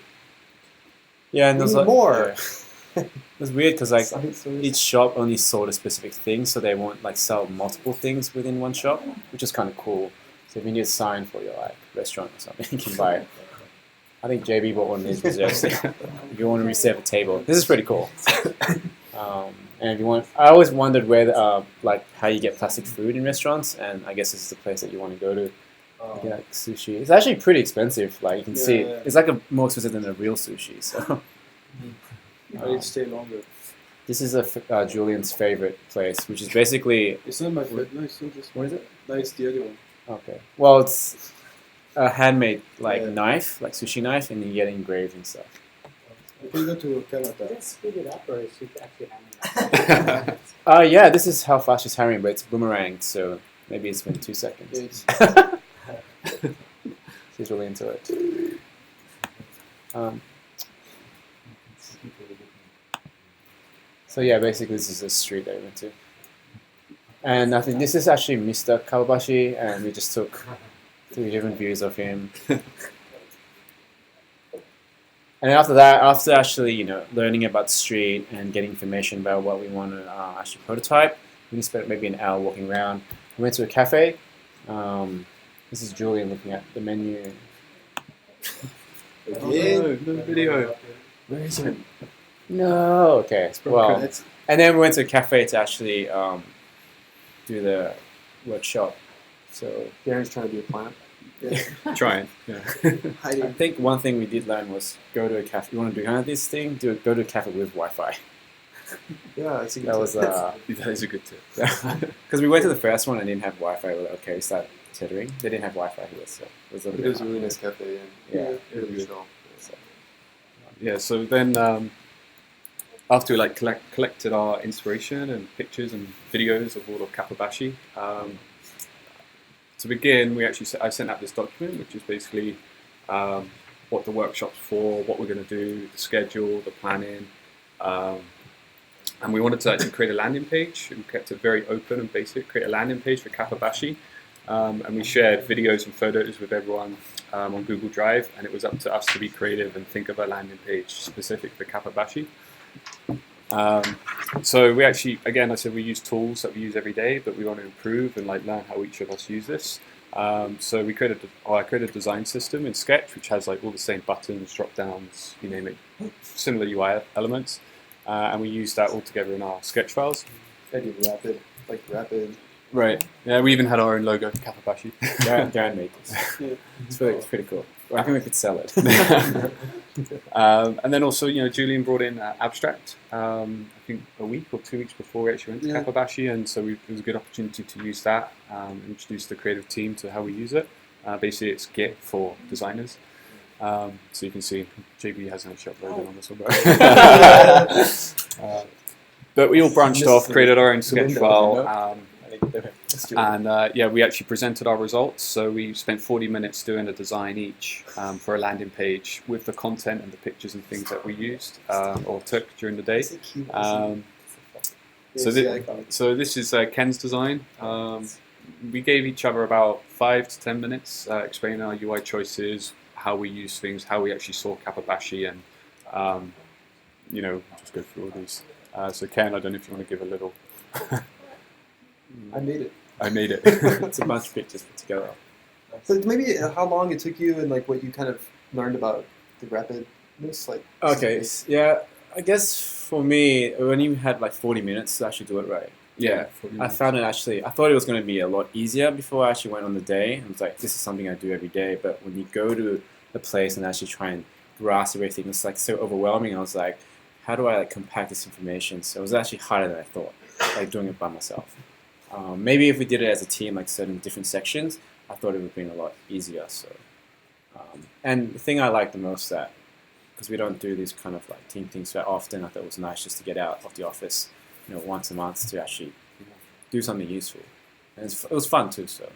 yeah, and we there's need like, more. Yeah. It's weird because like Science. each shop only sold a specific thing, so they won't like sell multiple things within one shop, which is kind of cool. So if you need a sign for your like restaurant or something, you can buy it. I think JB bought one of these reserves. If you want to reserve a table, this is pretty cool. And if you want, I always wondered where, like, how you get plastic food in restaurants, and I guess this is the place that you want to go to. Get like sushi. It's actually pretty expensive. Like you can see, Yeah. it's like more expensive than a real sushi. So But it stay longer. This is Julian's favorite place, which is basically It's not my favorite. No, it's not this what one. is it? No, it's the other one. Okay. Well, it's a handmade Yeah. knife, like sushi knife, and you get engraved and stuff. You can go to Did Canada. it speed it up or is she actually handling it? Yeah, this is how fast she's hammering, but it's boomerang, so maybe it's been 2 seconds. It's She's really into it. So yeah, basically this is a street I went to. And I think this is actually Mr. Kawabashi, and we just took 3 different views of him. And after that, after actually learning about the street and getting information about what we want to actually prototype, we spent maybe an hour walking around. We went to a cafe. This is Julian looking at the menu. again. No video. Where is it? No. Okay. Well, That's- and then we went to a cafe to actually do the workshop. So Darren's trying to be a plant. Trying. Yeah. I think one thing we did learn was go to a cafe. You want to do kind of this thing? Go to a cafe with Wi-Fi. Yeah, it's a good That was That is a good tip. because we went to the first one and didn't have Wi-Fi. We're like, okay, start tethering. They didn't have Wi-Fi here, so it was a little It bit was a hard. really nice cafe. And Yeah. really chill. Yeah, so then after we collected our inspiration and pictures and videos of all of Kapabashi, to begin, I sent out this document, which is basically what the workshop's for, what we're going to do, the schedule, the planning, and we wanted to actually create a landing page. We kept it very open and basic. Create a landing page for Kapabashi, and we shared videos and photos with everyone on Google Drive, and it was up to us to be creative and think of a landing page specific for Kapabashi. So we actually, again, I said we use tools that we use every day, but we want to improve and learn how each of us use this. So I created a design system in Sketch, which has all the same buttons, drop downs, you name it, similar UI elements, and we use that all together in our Sketch files. Very rapid, rapid. Right. Yeah, we even had our own logo, Kapabashi. Darren made this. It's pretty cool. I think we could sell it. And then also, Julian brought in Abstract, I think a week or 2 weeks before we actually went to Kapabashi, and so it was a good opportunity to use that, introduce the creative team to how we use it. Basically, it's Git for designers. So you can see JB hasn't actually uploaded on this one. But we all branched off, created our own sketch file. And we actually presented our results. So we spent 40 minutes doing a design each for a landing page with the content and the pictures and things that we used or took during the day. So this is Ken's design. We gave each other about 5 to 10 minutes explaining our UI choices, how we use things, how we actually saw Kapabashi, and just go through all these. So Ken, I don't know if you want to give a little. I made it. I made it. It's a bunch of pictures put together. So maybe how long it took you and what you kind of learned about the rapidness, Okay, yeah. I guess for me, when you had 40 minutes to actually do it right. Yeah, I found it actually. I thought it was going to be a lot easier before I actually went on the day. I was like, this is something I do every day. But when you go to the place and actually try and grasp everything, it's so overwhelming. I was like, how do I compact this information? So it was actually harder than I thought, doing it by myself. Maybe if we did it as a team, certain different sections, I thought it would have been a lot easier. So, and the thing I like the most because we don't do these kind of team things very often, I thought it was nice just to get out of the office, once a month to actually do something useful. And it was fun too. So.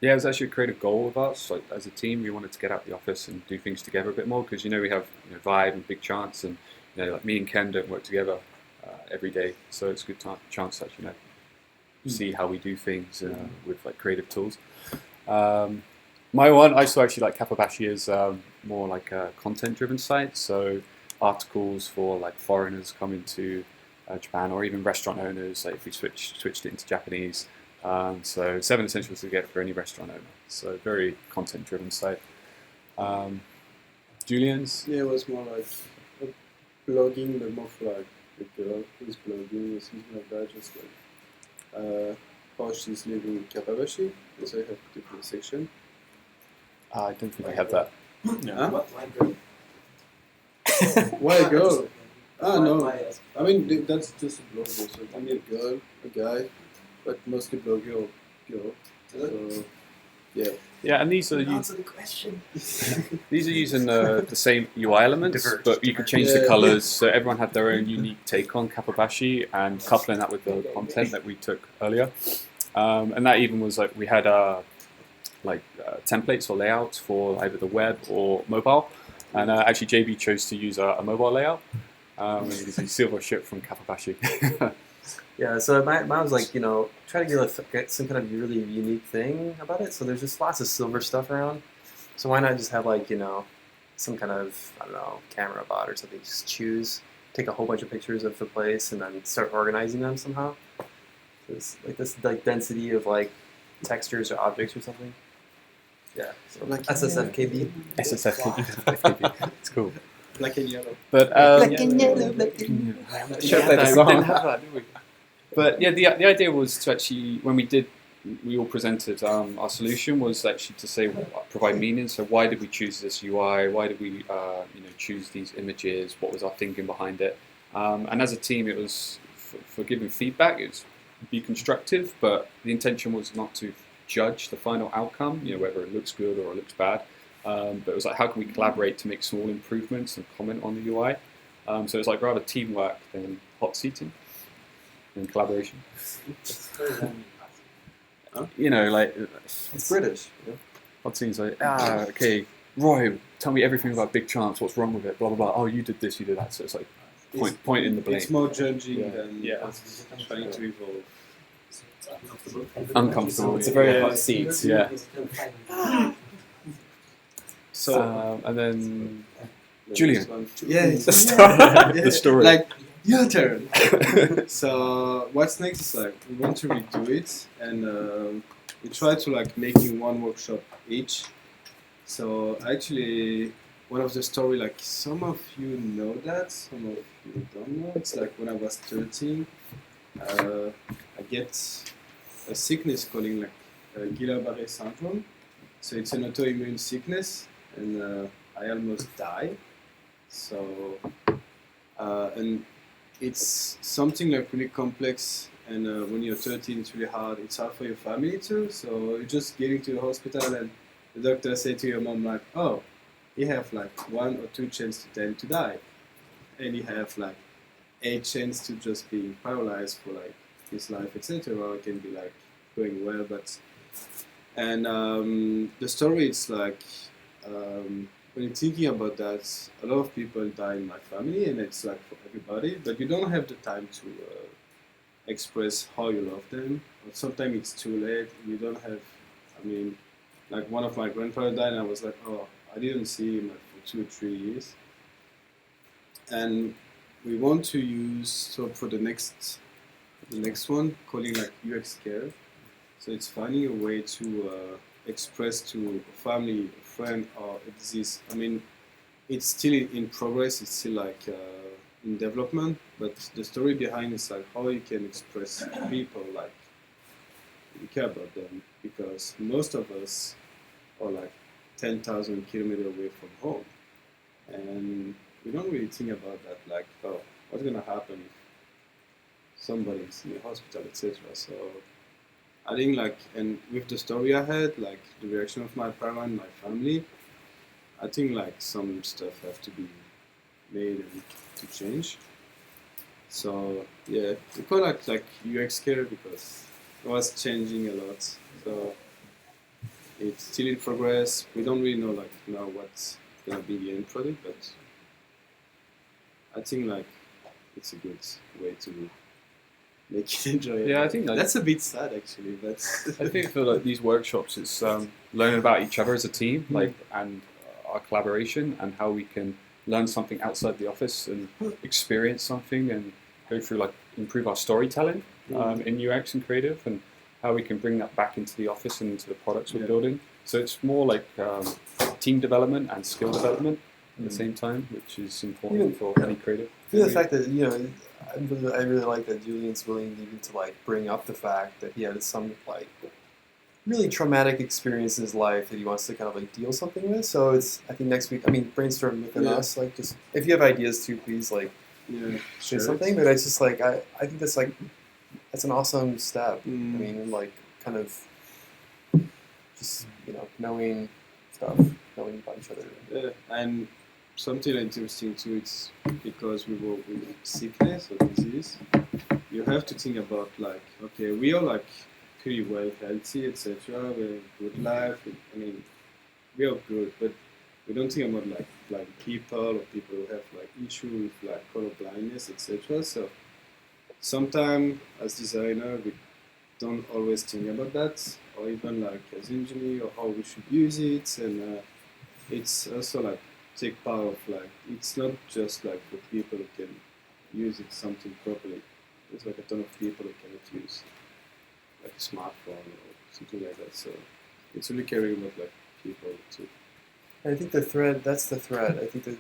Yeah, it was actually a creative goal of us. As a team, we wanted to get out the office and do things together a bit more because we have Vibe and Big Chance, and me and Ken don't work together every day, so it's a good chance to actually see how we do things with creative tools. My one, I saw actually Kapabashi is more a content-driven site, so articles for foreigners coming to Japan, or even restaurant owners. If we switched it into Japanese, so 7 essentials to get for any restaurant owner. So very content-driven site. Julian's? Yeah, it was more blogging, but more for a girl who's blogging or something like that. Just how she's living in Kapabashi. So I have different section. I don't think I have that. Huh? Why girl? No. I mean, that's just a blogger. So it can be a girl, a guy, but mostly blogger or girl. So, yeah. Yeah, and these are Answer the question. these are using the same UI elements, Diverged. but you could change the colors. So everyone had their own unique take on Kapabashi, and coupling that with the content that we took earlier. And that even was like we had templates or layouts for either the web or mobile. And actually, JB chose to use a mobile layout. It's a silver ship from Kapabashi. Yeah, so mine was like, try to get some kind of really unique thing about it. So there's just lots of silver stuff around. So why not just have some kind of, I don't know, camera bot or something. Just take a whole bunch of pictures of the place and then start organizing them somehow. So it's like this density of textures or objects or something. Yeah, so SSFKB. SSFKB. It's cool. Black and yellow. But Black and yellow, black and yellow. Should play the song. But yeah, the idea was to actually, when we all presented our solution was actually to say provide meaning. So why did we choose this UI? Why did we choose these images? What was our thinking behind it? And as a team, it was for giving feedback. It was be constructive, but the intention was not to judge the final outcome. Whether it looks good or it looks bad. But it was like, how can we collaborate to make small improvements and comment on the UI? So it's like rather teamwork than hot seating and collaboration. It's British. Hot seating's like, okay, Roy, tell me everything about Big Chance. What's wrong with it? Blah blah blah. Oh, you did this, you did that. So it's like point in the blame. It's more judging than trying to evolve. Uncomfortable. It's a very hot seat. Yeah. So and then Julian. Yes. The story. Like, your turn. So what's next is we want to redo it, and we try to making one workshop each. So actually, one of the story, some of you know that, some of you don't know. It's when I was 13, I get a sickness calling Guillain-Barré syndrome. So it's an autoimmune sickness, and I almost die. So and it's something really complex, and when you're 13, it's really hard. It's hard for your family too. So you're just getting to the hospital, and the doctor say to your mom "Oh, you have 1 or 2 chances to 10 to die, and you have 8 chances to just being paralyzed for his life, etc. Or it can be going well, but and the story is when you're thinking about that, a lot of people die in my family, and it's for everybody, but you don't have the time to express how you love them. Or sometimes it's too late, and you don't have, one of my grandparents died, and I was oh, I didn't see him for 2 or 3 years. And we want to use, so for the next one, calling UX care. So it's finding a way to express to a family, a friend, or a disease. It's still in progress. It's still in development. But the story behind is how you can express to people you care about them, because most of us are 10,000 kilometers away from home, and we don't really think about that. Oh, what's gonna happen if somebody's in the hospital, etc. So I think and with the story I had, the reaction of my parents, my family, I think some stuff have to be made and to change. So yeah, we call it UX care because it was changing a lot. So it's still in progress. We don't really know now what's gonna be the end product, but I think it's a good way to make it enjoyable. Yeah, I think that's a bit sad actually, but I think for these workshops, it's learning about each other as a team, and our collaboration, and how we can learn something outside the office and experience something, and go through improve our storytelling in UX and creative, and how we can bring that back into the office and into the products we're building. So it's more team development and skill development at the same time, which is important for any creative. The fact that I really like that Julian's willing even to bring up the fact that he had some really traumatic experience in his life that he wants to kind of deal something with. So I think next week, brainstorm within us. Just if you have ideas too, please say something, but it's just like I think that's an awesome step. I mean, like kind of just knowing stuff, knowing about each other. Yeah, and something interesting too. It's because we work with sickness or disease. You have to think about like, okay, we are like pretty well healthy, etc. We have good life. I mean, we are good, but we don't think about like blind people or people who have like issues with like color blindness, etc. So sometimes as designer, we don't always think about that, or even like as engineer, or how we should use it, and it's also like take part of like it's not just like for people who can use it something properly. There's like a ton of people who cannot use like a smartphone or something like that. So it's really caring about like people too. I think that's the thread. I think that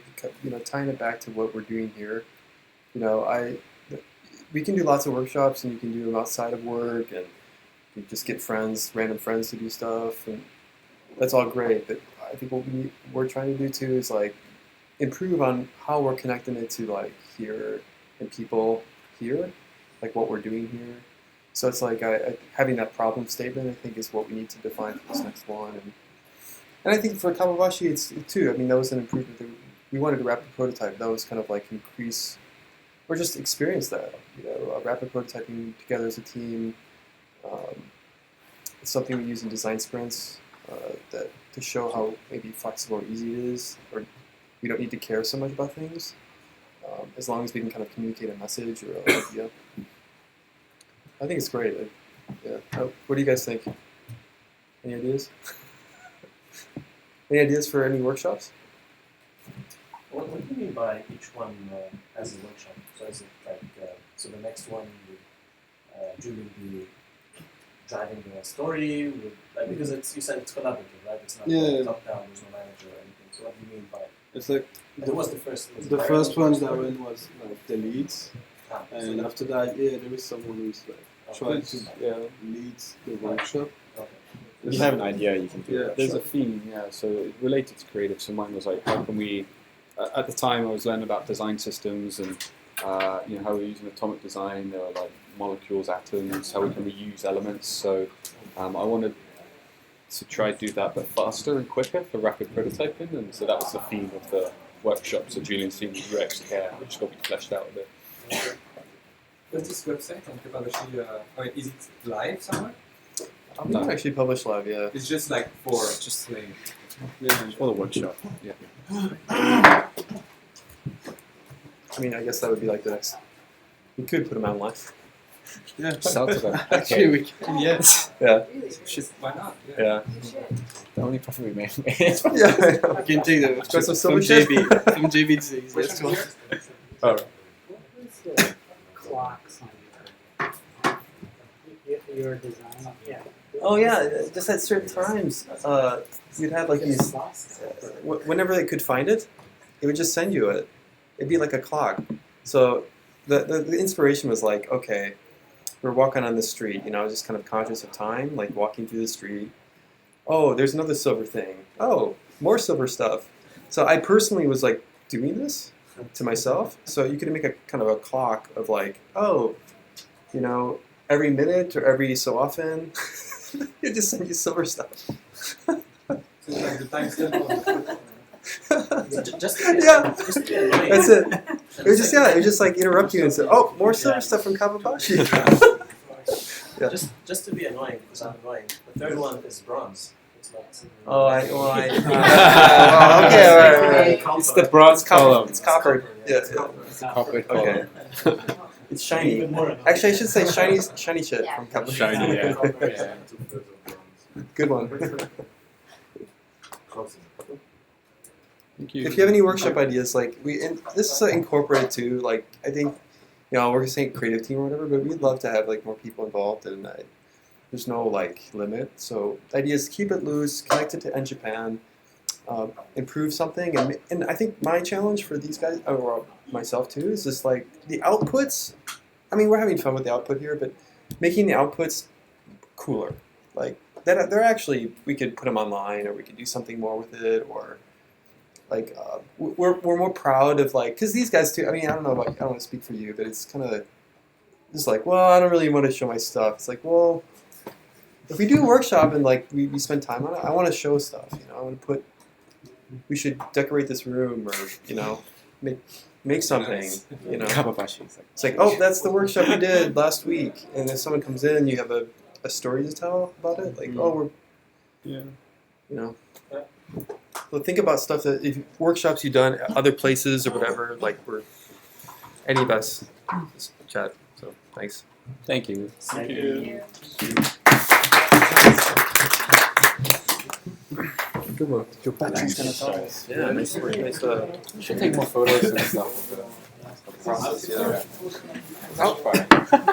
tying it back to what we're doing here, we can do lots of workshops and you can do them outside of work and you just get random friends to do stuff, and that's all great. But I think what we're trying to do too is like improve on how we're connecting it to like here and people here, like what we're doing here. So it's like having that problem statement, I think, is what we need to define for this next one. And I think for Kawabashi, it's too. I mean, that was an improvement. We wanted a rapid prototype. That was kind of like increase, or just experience that. Rapid prototyping together as a team. It's something we use in design sprints that to show how maybe flexible or easy it is, or we don't need to care so much about things, as long as we can kind of communicate a message or an idea. I think it's great. What do you guys think? Any ideas? Any ideas for any workshops? What do you mean by each one as a workshop? So is it like so the next one would Julian be driving the story with, like, because you said it's collaborative, right? It's not top down. There's no manager or anything. So what do you mean by? It's like what was the first? The first one that went was like the leads, and after that, there is someone who's like trying to lead the workshop. If you have an idea, you can do that. There's a theme, so related to creative. So mine was like, how can we, at the time I was learning about design systems and how we're using atomic design, there are like molecules, atoms, how we can reuse elements. So I wanted to try to do that but faster and quicker for rapid prototyping, and so that was the theme of the workshop. So Julian's theme was UX care, which got to be fleshed out a bit. Does this website on Kawabashi, is it live somewhere? We can actually publish live, yeah. It's just like for For the workshop, I mean, I guess that would be like the next. We could put them on live. Yeah, sounds of it. Actually, we can. Yes. Yeah. Why not? Yeah. The only profit we made. Yeah. I can take the from JB. From JB to the easiest one. Oh. What was the clocks on your design? Yeah. Oh yeah, just at certain times, you'd have like these. Whenever they could find it, it would just send you it. It'd be like a clock. So the inspiration was like, okay, we're walking on the street. Just kind of conscious of time, like walking through the street. Oh, there's another silver thing. Oh, more silver stuff. So I personally was like doing this to myself. So you could make a kind of a clock of like, every minute or every so often. It just send you silver stuff. So like the timestamp. Just That's it. It was just like interrupt you and say, "Oh, more silver stuff from Kawabashi." Just to be annoying, because I'm annoying. The third one is bronze. It's not. Okay, all right. It's the bronze column. It's copper. Yeah. It's copper. Okay. It's shiny. Actually, I should say shiny shit from Kawabashi. Shiny, yeah. Good one. Thank you. If you have any workshop ideas, this is incorporated too. Like, I think, we're saying creative team or whatever, but we'd love to have like more people involved, and there's no like limit. So the idea is keep it loose, connect it to N Japan, improve something, and I think my challenge for these guys or myself too is just like the outputs. I mean, we're having fun with the output here, but making the outputs cooler, like that. They're actually, we could put them online, or we could do something more with it, or like we're more proud of like because these guys too. I mean, I don't know about I don't want to speak for you, but it's kind of just like, well, I don't really want to show my stuff. It's like, well, if we do a workshop and like we spend time on it, I want to show stuff. You know, I want to put. We should decorate this room, or you know, make something. You know, it's like, oh, that's the workshop we did last week, and if someone comes in, you have a story to tell about it. Like, oh, we're you know. Well, think about stuff that if workshops you've done at other places or whatever, like we're any of us just chat. So thanks. Thank you. Thank you. Good work. Your battery's gonna die. Yeah, nice work. Nice. Should take more photos and stuff of the process. Yeah.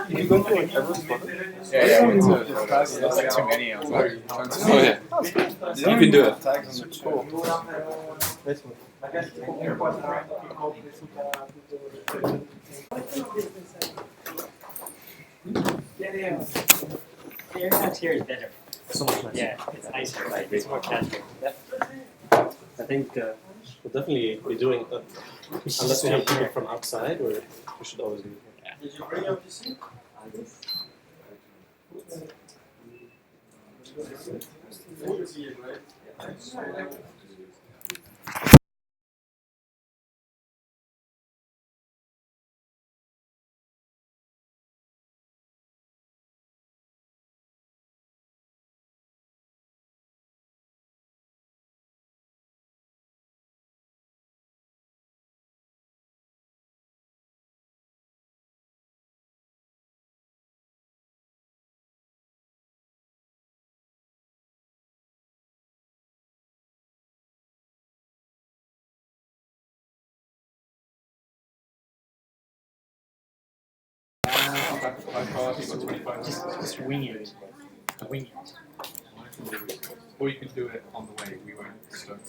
You go to like everyone's photo? Yeah, I went to photos. That's like too many. I was like, Oh yeah. You can do it. Tags on the cool. Nice one. The aircraft here is better. So much nicer. Yeah, it's nicer, right? It's more casual. I think we'll definitely be doing, unless we have people from outside, or we should always be here. Did you bring your PC? Just wing it. Wing it. Or you could do it on the way. We weren't stuck.